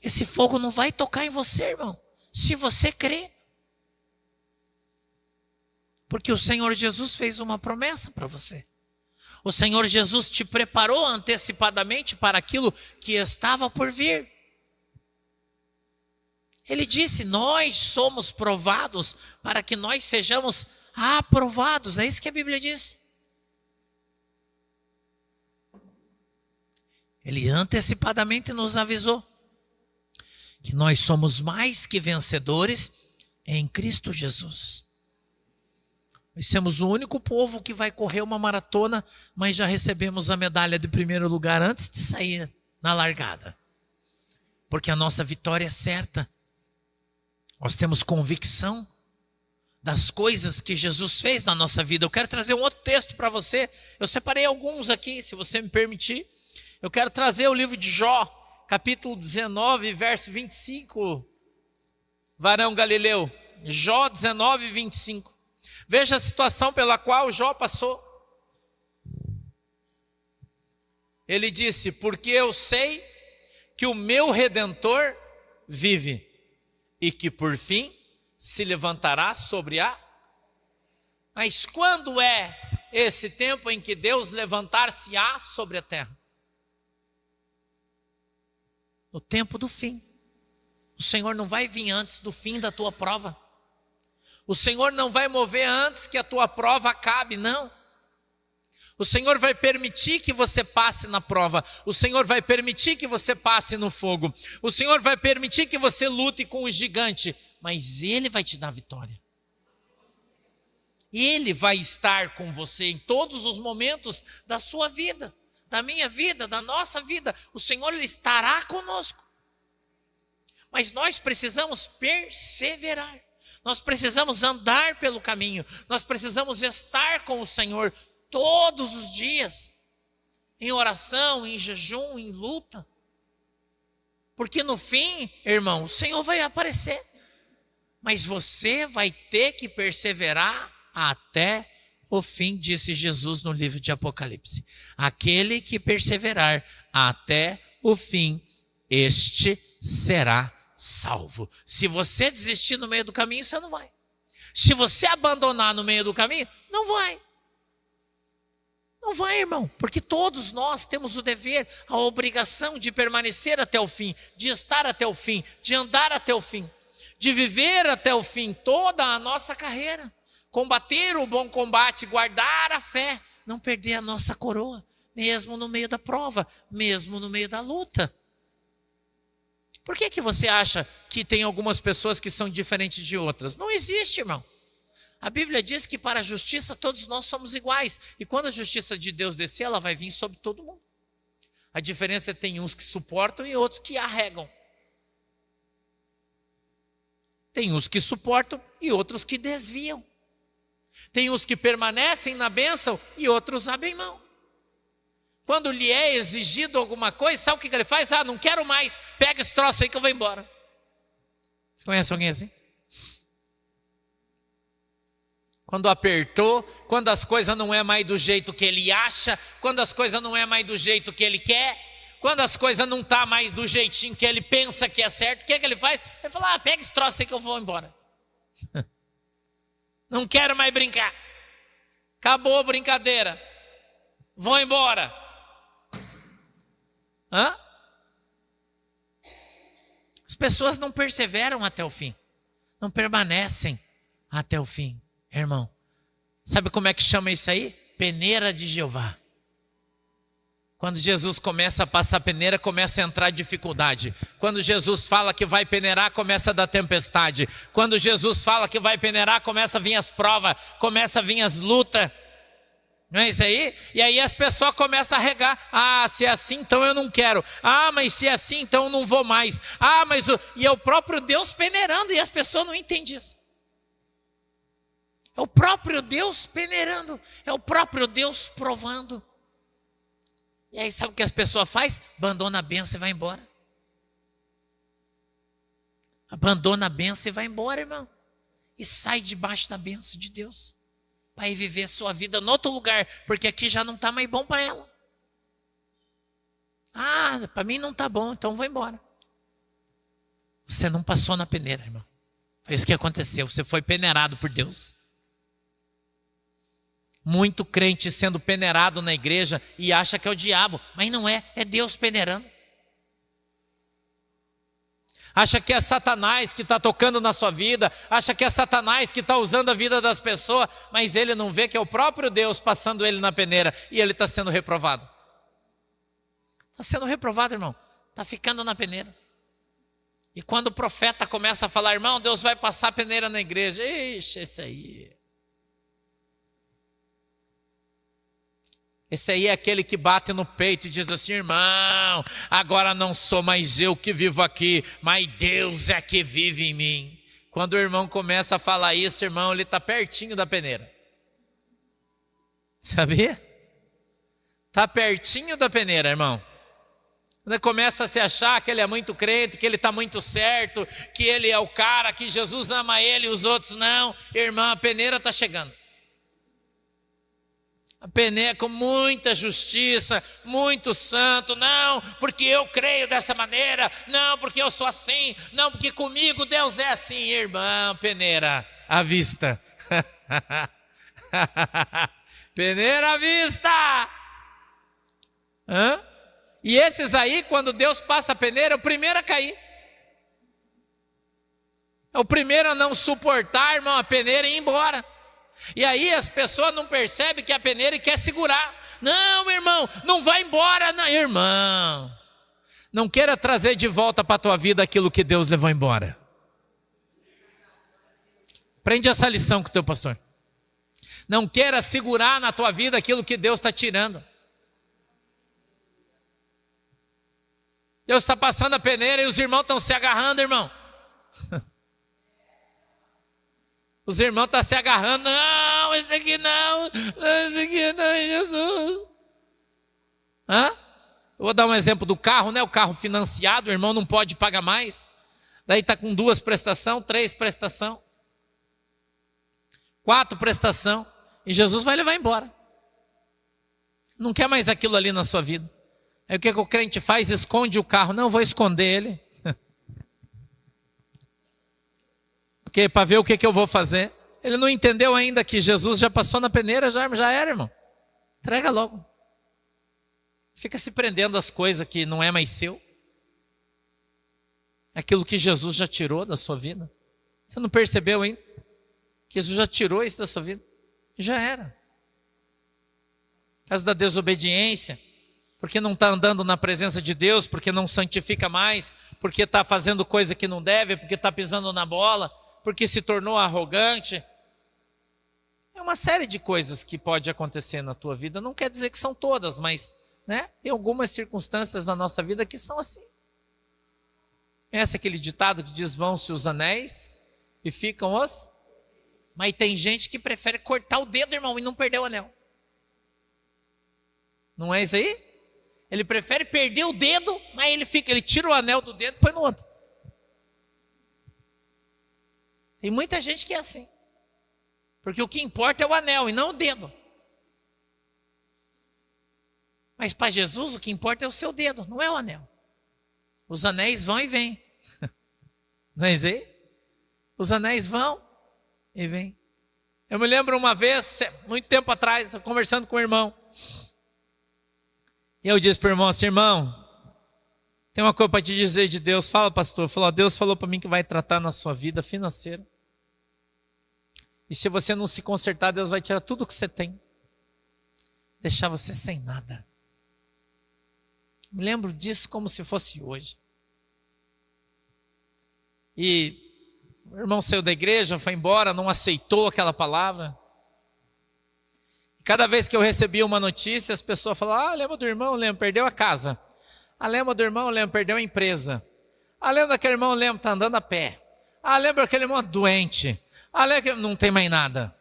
Esse fogo não vai tocar em você, irmão, se você crer. Porque o Senhor Jesus fez uma promessa para você. O Senhor Jesus te preparou antecipadamente para aquilo que estava por vir. Ele disse: nós somos provados para que nós sejamos aprovados. É isso que a Bíblia diz. Ele antecipadamente nos avisou que nós somos mais que vencedores em Cristo Jesus. Nós somos o único povo que vai correr uma maratona, mas já recebemos a medalha de primeiro lugar antes de sair na largada. Porque a nossa vitória é certa. Nós temos convicção das coisas que Jesus fez na nossa vida. Eu quero trazer um outro texto para você. Eu separei alguns aqui, se você me permitir. Eu quero trazer o livro de Jó, capítulo 19, verso 25. Varão Galileu, Jó 19, 25. Veja a situação pela qual Jó passou. Ele disse: porque eu sei que o meu Redentor vive, e que por fim se levantará sobre a... Mas quando é esse tempo em que Deus levantar-se-á sobre a terra? No tempo do fim. O Senhor não vai vir antes do fim da tua prova. O Senhor não vai mover antes que a tua prova acabe, não. O Senhor vai permitir que você passe na prova. O Senhor vai permitir que você passe no fogo. O Senhor vai permitir que você lute com o gigante. Mas Ele vai te dar vitória. Ele vai estar com você em todos os momentos da sua vida, da minha vida, da nossa vida. O Senhor, Ele estará conosco. Mas nós precisamos perseverar. Nós precisamos andar pelo caminho. Nós precisamos estar com o Senhor todos os dias, em oração, em jejum, em luta. Porque no fim, irmão, o Senhor vai aparecer. Mas você vai ter que perseverar até o fim, disse Jesus no livro de Apocalipse. Aquele que perseverar até o fim, este será salvo. Se você desistir no meio do caminho, você não vai. Se você abandonar no meio do caminho, não vai. Não vai, irmão, porque todos nós temos o dever, a obrigação de permanecer até o fim, de estar até o fim, de andar até o fim, de viver até o fim toda a nossa carreira. combater o bom combate, guardar a fé, não perder a nossa coroa, mesmo no meio da prova, mesmo no meio da luta. Por que você acha que tem algumas pessoas que são diferentes de outras? Não existe, irmão. A Bíblia diz que para a justiça todos nós somos iguais. E quando a justiça de Deus descer, ela vai vir sobre todo mundo. A diferença é que tem uns que suportam e outros que arregam. Tem uns que suportam e outros que desviam. Tem uns que permanecem na bênção e outros abrem mão. Quando lhe é exigido alguma coisa, sabe o que ele faz? Não quero mais, pega esse troço aí que eu vou embora. Você conhece alguém assim? Quando apertou, quando as coisas não é mais do jeito que ele acha, quando as coisas não é mais do jeito que ele quer, quando as coisas não estão mais do jeitinho que ele pensa que é certo, o que ele faz? Ele fala, pega esse troço aí que eu vou embora. Não quero mais brincar. Acabou a brincadeira. Vou embora. As pessoas não perseveram até o fim. Não permanecem até o fim, irmão. Sabe como é que chama isso aí? Peneira de Jeová. Quando Jesus começa a passar peneira, começa a entrar dificuldade. Quando Jesus fala que vai peneirar, começa a dar tempestade. Quando Jesus fala que vai peneirar, começa a vir as provas, começa a vir as lutas. Não é isso aí? E aí as pessoas começam a regar. Se é assim, então eu não quero. Mas se é assim, então eu não vou mais. E é o próprio Deus peneirando e as pessoas não entendem isso. É o próprio Deus peneirando. É o próprio Deus provando. E aí sabe o que as pessoas fazem? Abandona a bênção e vai embora. Abandona a bênção e vai embora, irmão. E sai debaixo da bênção de Deus. Para ir viver sua vida em outro lugar, porque aqui já não está mais bom para ela. Para mim não está bom, então vou embora. Você não passou na peneira, irmão. Foi isso que aconteceu, você foi peneirado por Deus. Muito crente sendo peneirado na igreja e acha que é o diabo, mas não é, é Deus peneirando. Acha que é Satanás que está tocando na sua vida, acha que é Satanás que está usando a vida das pessoas, mas ele não vê que é o próprio Deus passando ele na peneira e ele está sendo reprovado. Está sendo reprovado, irmão, está ficando na peneira. E quando o profeta começa a falar, irmão, Deus vai passar a peneira na igreja, esse aí é aquele que bate no peito e diz assim, irmão, agora não sou mais eu que vivo aqui, mas Deus é que vive em mim. Quando o irmão começa a falar isso, irmão, ele está pertinho da peneira. Sabia? Está pertinho da peneira, irmão. Quando ele começa a se achar que ele é muito crente, que ele está muito certo, que ele é o cara, que Jesus ama ele e os outros não, irmão, a peneira está chegando. A peneira com muita justiça, muito santo, não, porque eu creio dessa maneira, não, porque eu sou assim, não, porque comigo Deus é assim, irmão, peneira à vista. Peneira à vista. E esses aí, quando Deus passa a peneira, é o primeiro a cair. É o primeiro a não suportar, irmão, a peneira e ir embora. E aí as pessoas não percebem que a peneira e quer segurar. Não, irmão, não vai embora, não, irmão. Não queira trazer de volta para a tua vida aquilo que Deus levou embora. Aprende essa lição com o teu pastor. Não queira segurar na tua vida aquilo que Deus está tirando. Deus está passando a peneira e os irmãos estão se agarrando, irmão. Os irmãos estão se agarrando. Não, esse aqui não, Jesus. Eu vou dar um exemplo do carro, né? O carro financiado, o irmão não pode pagar mais. Daí está com 2 prestações, 3 prestações, 4 prestações. E Jesus vai levar embora. Não quer mais aquilo ali na sua vida. Aí o que o crente faz? Esconde o carro. Não, vou esconder ele. Porque para ver o que eu vou fazer. Ele não entendeu ainda que Jesus já passou na peneira, já era, irmão. Entrega logo. Fica se prendendo às coisas que não é mais seu. Aquilo que Jesus já tirou da sua vida. Você não percebeu ainda? que Jesus já tirou isso da sua vida. Já era. Por causa da desobediência, porque não está andando na presença de Deus, porque não santifica mais, porque está fazendo coisa que não deve, porque está pisando na bola, porque se tornou arrogante. É uma série de coisas que pode acontecer na tua vida. Não quer dizer que são todas, mas tem algumas circunstâncias na nossa vida que são assim. Esse é aquele ditado que diz: vão-se os anéis e ficam os... Mas tem gente que prefere cortar o dedo, irmão, e não perder o anel. Não é isso aí? Ele prefere perder o dedo, mas ele tira o anel do dedo e põe no outro. Tem muita gente que é assim. Porque o que importa é o anel e não o dedo. Mas para Jesus o que importa é o seu dedo, não é o anel. Os anéis vão e vêm. Não é isso aí? Os anéis vão e vêm. Eu me lembro uma vez, muito tempo atrás, conversando com o irmão. E eu disse para o irmão assim: irmão, tem uma coisa para te dizer de Deus. Fala, pastor. Falou: Deus falou para mim que vai tratar na sua vida financeira. E se você não se consertar, Deus vai tirar tudo o que você tem. Deixar você sem nada. Me lembro disso como se fosse hoje. E o irmão saiu da igreja, foi embora, não aceitou aquela palavra. E cada vez que eu recebia uma notícia, as pessoas falavam: lembra do irmão? Lembra, perdeu a casa. Lembra do irmão? Lembra, perdeu a empresa. Lembra daquele irmão? Lembra, está andando a pé. Lembra daquele irmão doente. Lembra, não tem mais nada.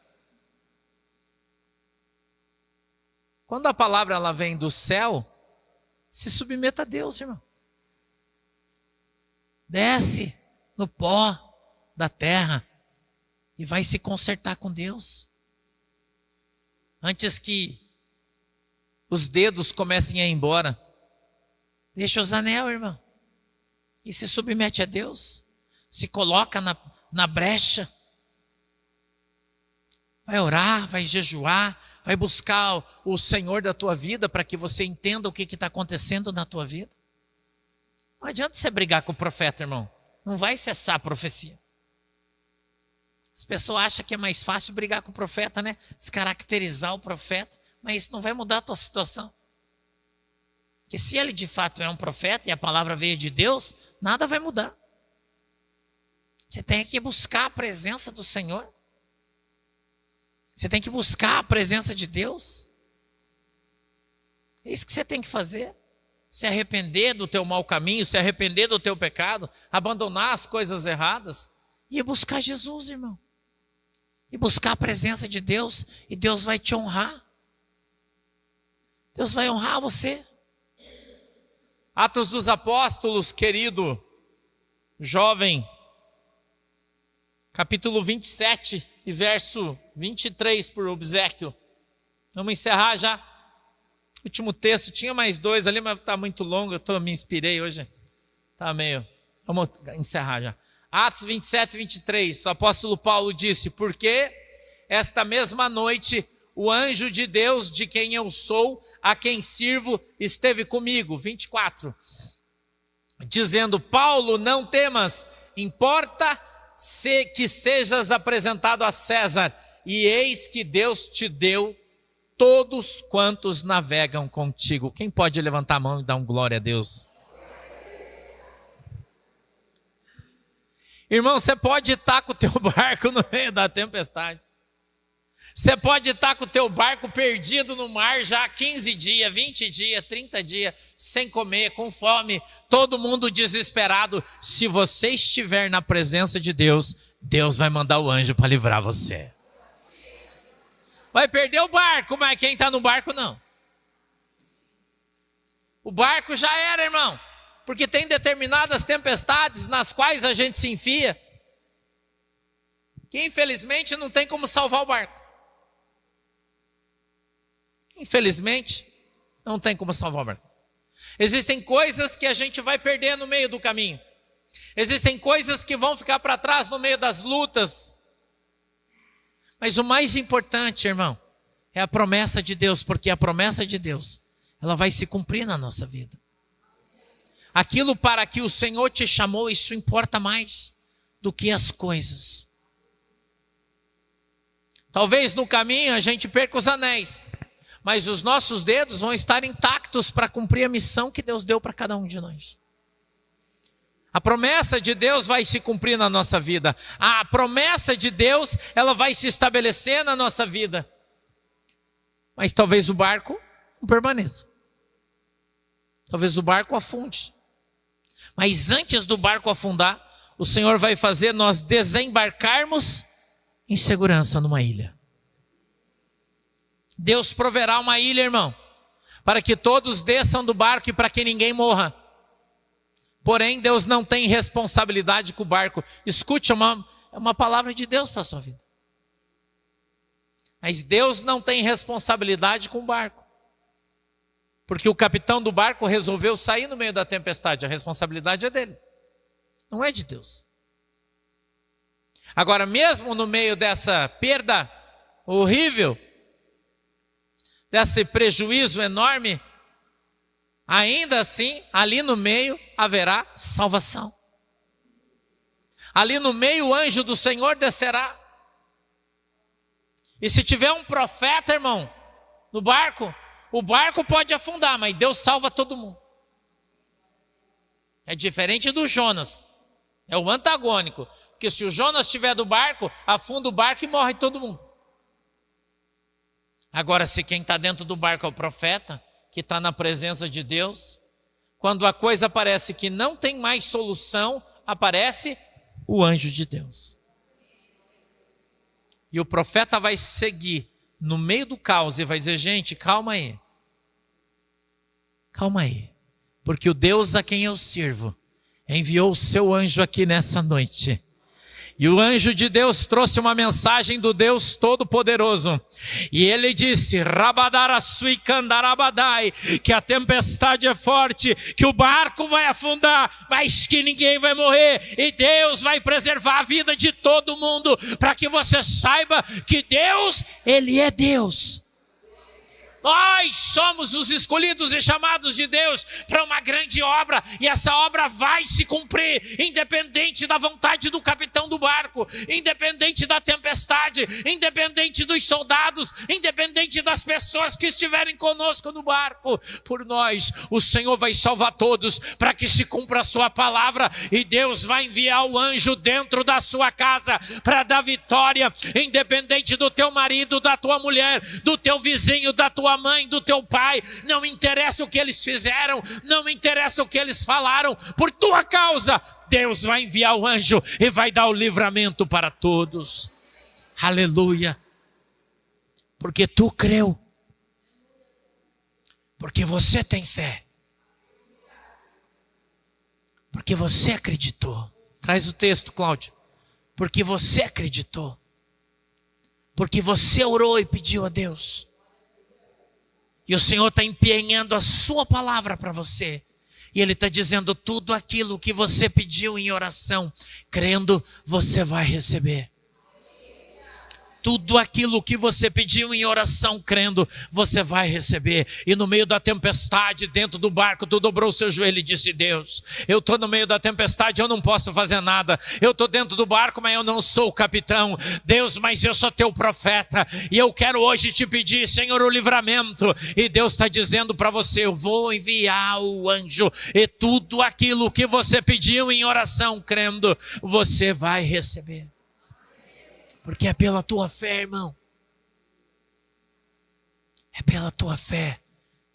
Quando a palavra ela vem do céu, se submeta a Deus, irmão. Desce no pó da terra e vai se consertar com Deus. Antes que os dedos comecem a ir embora, deixa os anel, irmão, e se submete a Deus. Se coloca na brecha. Vai orar, vai jejuar, vai buscar o Senhor da tua vida para que você entenda o que está acontecendo na tua vida. Não adianta você brigar com o profeta, irmão. Não vai cessar a profecia. As pessoas acham que é mais fácil brigar com o profeta, né? Descaracterizar o profeta, mas isso não vai mudar a tua situação. Porque se ele de fato é um profeta e a palavra veio de Deus, nada vai mudar. Você tem que buscar a presença do Senhor. Você tem que buscar a presença de Deus. É isso que você tem que fazer. Se arrepender do teu mau caminho, se arrepender do teu pecado, abandonar as coisas erradas e buscar Jesus, irmão. E buscar a presença de Deus, e Deus vai te honrar. Deus vai honrar você. Atos dos Apóstolos, querido jovem, capítulo 27 e verso 23 por obséquio. Vamos encerrar já. Último texto, tinha mais dois ali, mas está muito longo, me inspirei hoje. Tá meio... Vamos encerrar já. Atos 27, 23, o apóstolo Paulo disse: porque esta mesma noite o anjo de Deus, de quem eu sou, a quem sirvo, esteve comigo. 24, dizendo: Paulo, não temas, importa que sejas apresentado a César, e eis que Deus te deu todos quantos navegam contigo. Quem pode levantar a mão e dar um glória a Deus? Irmão, você pode estar com o teu barco no meio da tempestade. Você pode estar com o teu barco perdido no mar já há 15 dias, 20 dias, 30 dias, sem comer, com fome, todo mundo desesperado. Se você estiver na presença de Deus, Deus vai mandar o anjo para livrar você. Vai perder o barco, mas quem está no barco não. O barco já era, irmão. Porque tem determinadas tempestades nas quais a gente se enfia, que infelizmente não tem como salvar o barco. Infelizmente, não tem como salvar o barco. Existem coisas que a gente vai perder no meio do caminho. Existem coisas que vão ficar para trás no meio das lutas. Mas o mais importante, irmão, é a promessa de Deus, porque a promessa de Deus, ela vai se cumprir na nossa vida. Aquilo para que o Senhor te chamou, isso importa mais do que as coisas. Talvez no caminho a gente perca os anéis, mas os nossos dedos vão estar intactos para cumprir a missão que Deus deu para cada um de nós. A promessa de Deus vai se cumprir na nossa vida. A promessa de Deus, ela vai se estabelecer na nossa vida. Mas talvez o barco não permaneça. Talvez o barco afunde. Mas antes do barco afundar, o Senhor vai fazer nós desembarcarmos em segurança numa ilha. Deus proverá uma ilha, irmão, para que todos desçam do barco e para que ninguém morra. Porém, Deus não tem responsabilidade com o barco. Escute, é uma palavra de Deus para a sua vida. Mas Deus não tem responsabilidade com o barco. Porque o capitão do barco resolveu sair no meio da tempestade. A responsabilidade é dele, não é de Deus. Agora, mesmo no meio dessa perda horrível, desse prejuízo enorme, ainda assim, ali no meio haverá salvação. Ali no meio o anjo do Senhor descerá. E se tiver um profeta, irmão, no barco, o barco pode afundar, mas Deus salva todo mundo. É diferente do Jonas. É o antagônico. Porque se o Jonas estiver do barco, afunda o barco e morre todo mundo. Agora, se quem está dentro do barco é o profeta, que está na presença de Deus, quando a coisa parece que não tem mais solução, aparece o anjo de Deus. E o profeta vai seguir no meio do caos e vai dizer: gente, calma aí. Calma aí. Porque o Deus a quem eu sirvo enviou o seu anjo aqui nessa noite. E o anjo de Deus trouxe uma mensagem do Deus Todo-Poderoso. E ele disse: Rabadarasuicandarabadai, que a tempestade é forte, que o barco vai afundar, mas que ninguém vai morrer. E Deus vai preservar a vida de todo mundo, para que você saiba que Deus, Ele é Deus. Nós somos os escolhidos e chamados de Deus para uma grande obra, e essa obra vai se cumprir, independente da vontade do capitão do barco, independente da tempestade, independente dos soldados, independente das pessoas que estiverem conosco no barco. Por nós, o Senhor vai salvar todos, para que se cumpra a sua palavra, e Deus vai enviar o anjo dentro da sua casa, para dar vitória, independente do teu marido, da tua mulher, do teu vizinho, da tua mãe, do teu pai. Não interessa o que eles fizeram, não interessa o que eles falaram, por tua causa Deus vai enviar o anjo e vai dar o livramento para todos. Aleluia. Porque tu creu, porque você tem fé, porque você acreditou. Traz o texto, Cláudio. Porque você acreditou, porque você orou e pediu a Deus. E o Senhor está empenhando a sua palavra para você. E Ele está dizendo: tudo aquilo que você pediu em oração, crendo, você vai receber. Tudo aquilo que você pediu em oração, crendo, você vai receber. E no meio da tempestade, dentro do barco, tu dobrou o seu joelho e disse: Deus, eu estou no meio da tempestade, eu não posso fazer nada. Eu estou dentro do barco, mas eu não sou o capitão. Deus, mas eu sou teu profeta, e eu quero hoje te pedir, Senhor, o livramento. E Deus está dizendo para você: eu vou enviar o anjo, e tudo aquilo que você pediu em oração, crendo, você vai receber. Porque é pela tua fé, irmão. É pela tua fé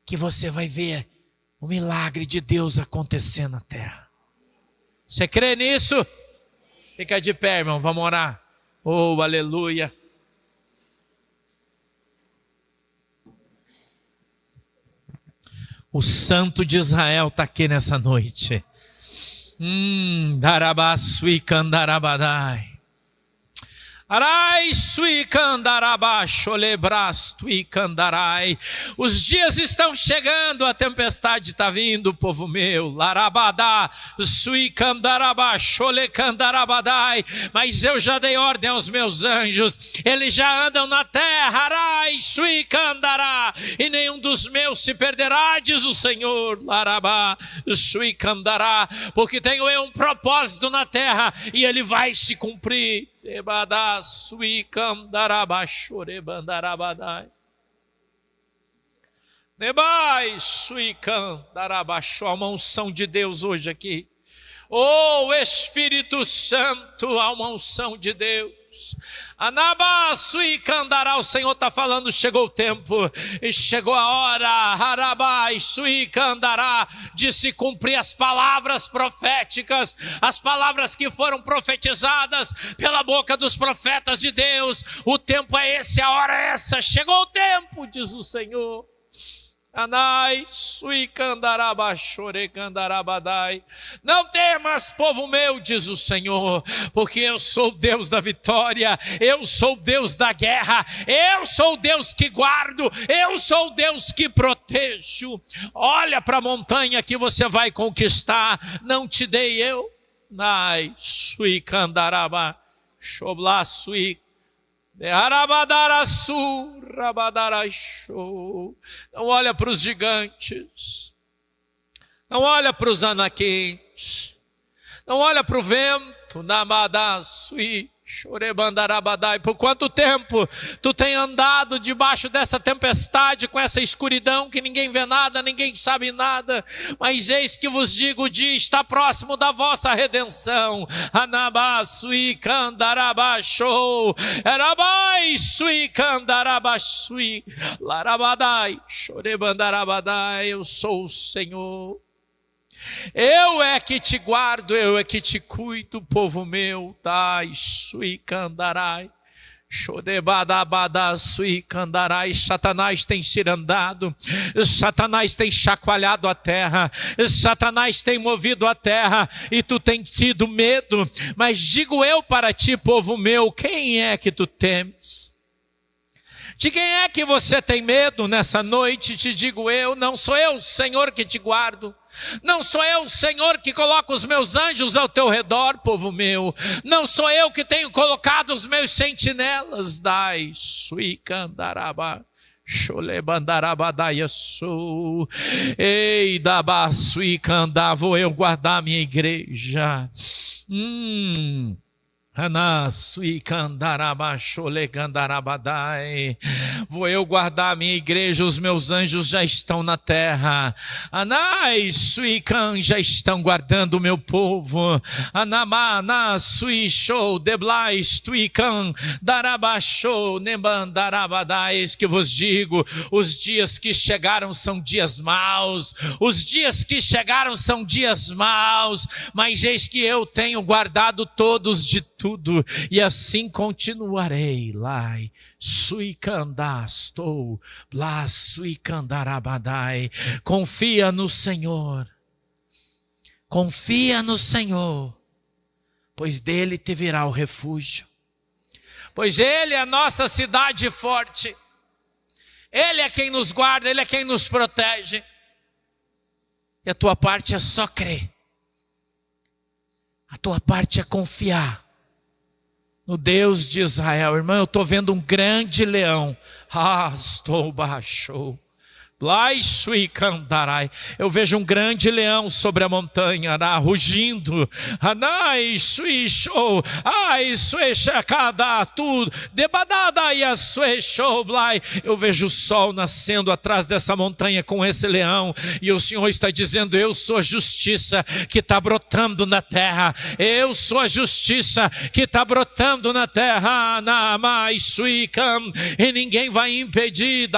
que você vai ver o milagre de Deus acontecer na terra. Você crê nisso? Fica de pé, irmão, vamos orar. Oh, aleluia. O Santo de Israel está aqui nessa noite. Darabasui candarabadai. Os dias estão chegando, a tempestade está vindo, povo meu. Mas eu já dei ordem aos meus anjos, eles já andam na terra. E nenhum dos meus se perderá, diz o Senhor. Porque tenho eu um propósito na terra, e ele vai se cumprir. Debada sui candaraba chorebandarabadai. Debai sui candaraba, a unção de Deus hoje aqui. Oh Espírito Santo, há uma unção de Deus. Anaba sui candará, o Senhor está falando, chegou o tempo, chegou a hora, harabai sui candará, de se cumprir as palavras proféticas, as palavras que foram profetizadas pela boca dos profetas de Deus. O tempo é esse, a hora é essa, chegou o tempo, diz o Senhor. Anai, sui candaraba, chore candarabadai. Não temas, povo meu, diz o Senhor, porque eu sou o Deus da vitória, eu sou o Deus da guerra, eu sou o Deus que guardo, eu sou o Deus que protejo. Olha para a montanha que você vai conquistar, não te dei eu? Ai, sui candaraba, xobla sui. Não olha para os gigantes, não olha para os anaquins, não olha para o vento, por quanto tempo tu tem andado debaixo dessa tempestade, com essa escuridão que ninguém vê nada, ninguém sabe nada, mas eis que vos digo, o dia está próximo da vossa redenção. Anabasui candarabashou, erabai sui candarabasui, larabadai, chorebandarabadai. Eu sou o Senhor. Eu é que te guardo, eu é que te cuido, povo meu. Dai, sui candarai, xodebadabada, sui candarai. Satanás tem cirandado, Satanás tem chacoalhado a terra, Satanás tem movido a terra, e tu tem tido medo. Mas digo eu para ti, povo meu, quem é que tu temes? De quem é que você tem medo nessa noite? Te digo eu, não sou eu, Senhor, que te guardo. Não sou eu, Senhor, que coloco os meus anjos ao teu redor, povo meu. Não sou eu que tenho colocado os meus sentinelas. Dai, sui candaraba, cholebandarabadayasu. Ei, daba, sui candá, vou eu guardar a minha igreja. Vou eu guardar a minha igreja, os meus anjos já estão na terra. Anai suican, já estão guardando o meu povo. Anamana suishou deblais tuican darabachou nemandarabadais. Que vos digo, os dias que chegaram são dias maus, os dias que chegaram são dias maus, mas eis que eu tenho guardado todos de tudo, e assim continuarei. Lai suicandastou, lá suicandarabadai. Confia no Senhor, confia no Senhor, pois dele te virá o refúgio, pois ele é a nossa cidade forte, ele é quem nos guarda, ele é quem nos protege, e a tua parte é só crer, a tua parte é confiar no Deus de Israel. Irmão, eu estou vendo um grande leão. Estou baixo. Eu vejo um grande leão sobre a montanha, rugindo. Eu vejo o sol nascendo atrás dessa montanha com esse leão, e o Senhor está dizendo: eu sou a justiça que está brotando na terra, eu sou a justiça que está brotando na terra, e ninguém vai impedir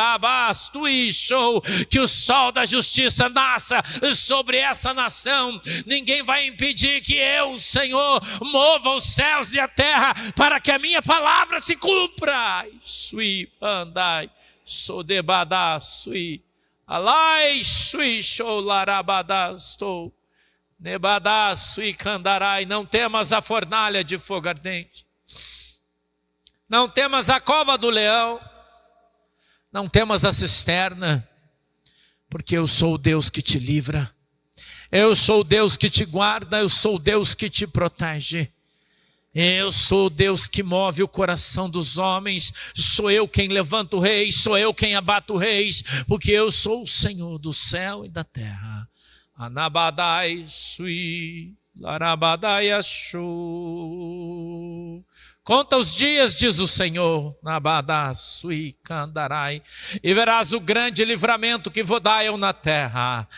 que o sol da justiça nasça sobre essa nação. Ninguém vai impedir que eu, Senhor, mova os céus e a terra para que a minha palavra se cumpra. Sui andai, sodebada sui, alai sui sholarabadasto, nebada sui candarai. Não temas a fornalha de fogo ardente, não temas a cova do leão, não temas a cisterna, porque eu sou o Deus que te livra, eu sou o Deus que te guarda, eu sou o Deus que te protege, eu sou o Deus que move o coração dos homens, sou eu quem levanta o rei, sou eu quem abata o rei, porque eu sou o Senhor do céu e da terra. Anabadai sui, larabadai ashu. Conta os dias, diz o Senhor, e verás o grande livramento que vou dar eu na terra.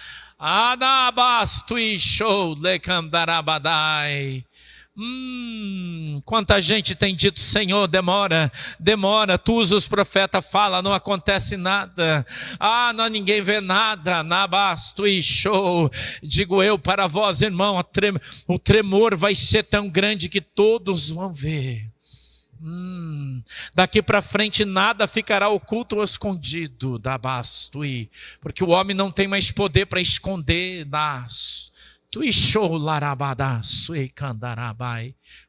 Quanta gente tem dito: Senhor, demora, tu usa os profetas, fala, não acontece nada, não, ninguém vê nada, digo eu para vós, irmão, o tremor vai ser tão grande que todos vão ver. Daqui para frente nada ficará oculto ou escondido, porque o homem não tem mais poder para esconder.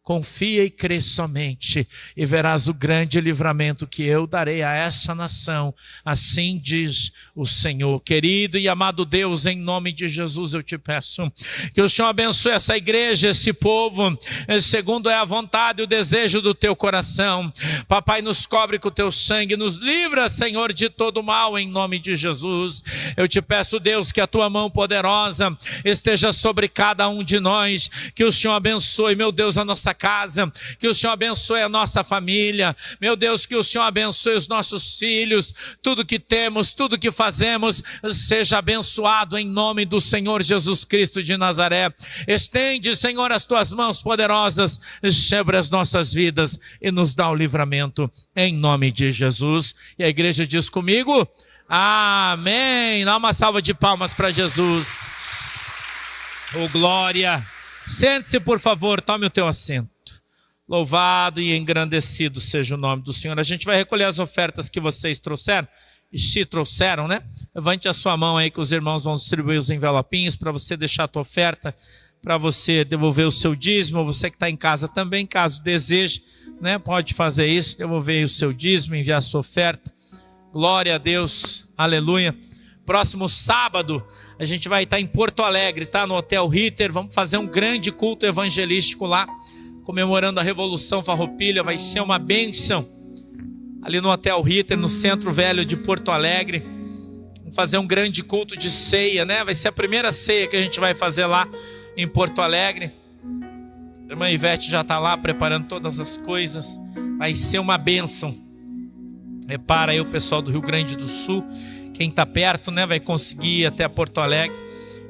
Confia e crê somente, e verás o grande livramento que eu darei a essa nação, assim diz o Senhor. Querido e amado Deus, em nome de Jesus eu te peço que o Senhor abençoe essa igreja, esse povo, segundo é a vontade e o desejo do teu coração. Papai, nos cobre com o teu sangue, nos livra, Senhor, de todo mal, em nome de Jesus. Eu te peço, Deus, que a tua mão poderosa esteja sobre cada um de nós, que o Senhor abençoe, meu Deus, a nossa casa, que o Senhor abençoe a nossa família, meu Deus, que o Senhor abençoe os nossos filhos, tudo que temos, tudo que fazemos, seja abençoado em nome do Senhor Jesus Cristo de Nazaré. Estende, Senhor, as tuas mãos poderosas sobre as nossas vidas e nos dá o livramento em nome de Jesus. E a igreja diz comigo: amém. Dá uma salva de palmas para Jesus. Oh, glória. Sente-se, por favor, tome o teu assento. Louvado e engrandecido seja o nome do Senhor. A gente vai recolher as ofertas que vocês trouxeram, e se trouxeram, né? Levante a sua mão aí que os irmãos vão distribuir os envelopinhos para você deixar a tua oferta, para você devolver o seu dízimo. Você que está em casa também, caso deseje, né? Pode fazer isso, devolver o seu dízimo, enviar a sua oferta. Glória a Deus, aleluia. Próximo sábado, a gente vai estar em Porto Alegre, tá? No Hotel Ritter. Vamos fazer um grande culto evangelístico lá, comemorando a Revolução Farroupilha. Vai ser uma bênção ali no Hotel Ritter, no Centro Velho de Porto Alegre. Vamos fazer um grande culto de ceia, né? Vai ser a primeira ceia que a gente vai fazer lá em Porto Alegre. A irmã Ivete já está lá preparando todas as coisas. Vai ser uma bênção. Repara aí o pessoal do Rio Grande do Sul. Quem está perto, né, vai conseguir ir até Porto Alegre,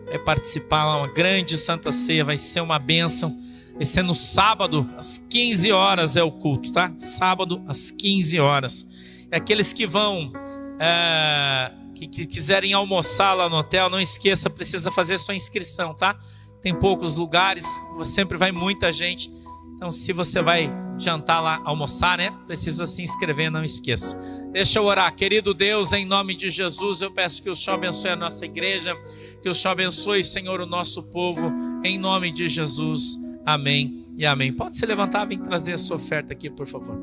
vai participar lá, uma grande Santa Ceia, vai ser uma bênção. Vai ser no sábado, às 15 horas é o culto, tá? Sábado, às 15 horas. E aqueles que vão, que quiserem almoçar lá no hotel, não esqueça, precisa fazer sua inscrição, tá? Tem poucos lugares, sempre vai muita gente. Então, se você vai jantar lá, almoçar, né? Precisa se inscrever, não esqueça. Deixa eu orar. Querido Deus, em nome de Jesus, eu peço que o Senhor abençoe a nossa igreja, que o Senhor abençoe, Senhor, o nosso povo, em nome de Jesus. Amém e amém. Pode se levantar, vem trazer a sua oferta aqui, por favor.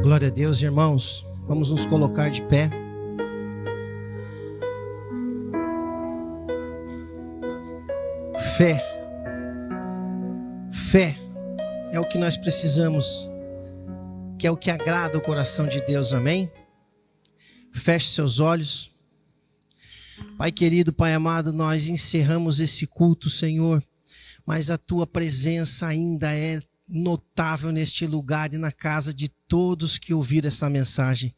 Glória a Deus, irmãos. Vamos nos colocar de pé. Fé. Fé. é o que nós precisamos, que é o que agrada o coração de Deus, amém? Feche seus olhos. Pai querido, Pai amado, nós encerramos esse culto, Senhor, mas a Tua presença ainda é notável neste lugar e na casa de todos que ouviram essa mensagem.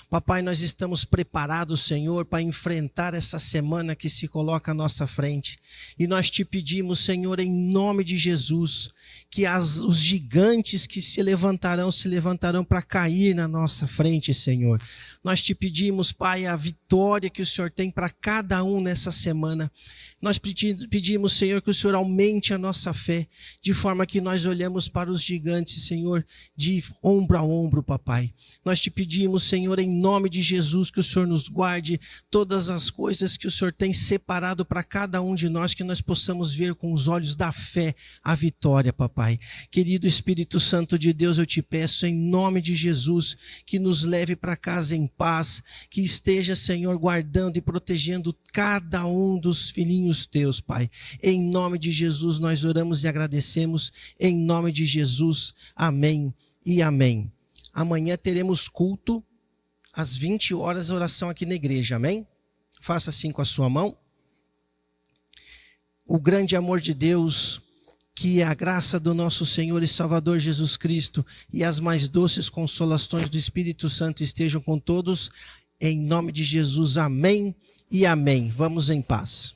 Papai, nós estamos preparados, Senhor, para enfrentar essa semana que se coloca à nossa frente. E nós te pedimos, Senhor, em nome de Jesus, que os gigantes que se levantarão para cair na nossa frente, Senhor. Nós te pedimos, Pai, a vitória que o Senhor tem para cada um nessa semana. Nós pedimos, Senhor, que o Senhor aumente a nossa fé, de forma que nós olhamos para os gigantes, Senhor, de ombro a ombro, Papai. Nós te pedimos, Senhor, em nome de Jesus, que o Senhor nos guarde todas as coisas que o Senhor tem separado para cada um de nós, que nós possamos ver com os olhos da fé a vitória, Papai. Querido Espírito Santo de Deus, eu te peço, em nome de Jesus, que nos leve para casa em paz, que esteja, Senhor, guardando e protegendo cada um dos filhinhos teus, Pai. Em nome de Jesus nós oramos e agradecemos, em nome de Jesus, amém e amém. Amanhã teremos culto às 20 horas, oração aqui na igreja, amém? Faça assim com a sua mão. O grande amor de Deus, que a graça do nosso Senhor e Salvador Jesus Cristo e as mais doces consolações do Espírito Santo estejam com todos, em nome de Jesus, amém e amém. Vamos em paz.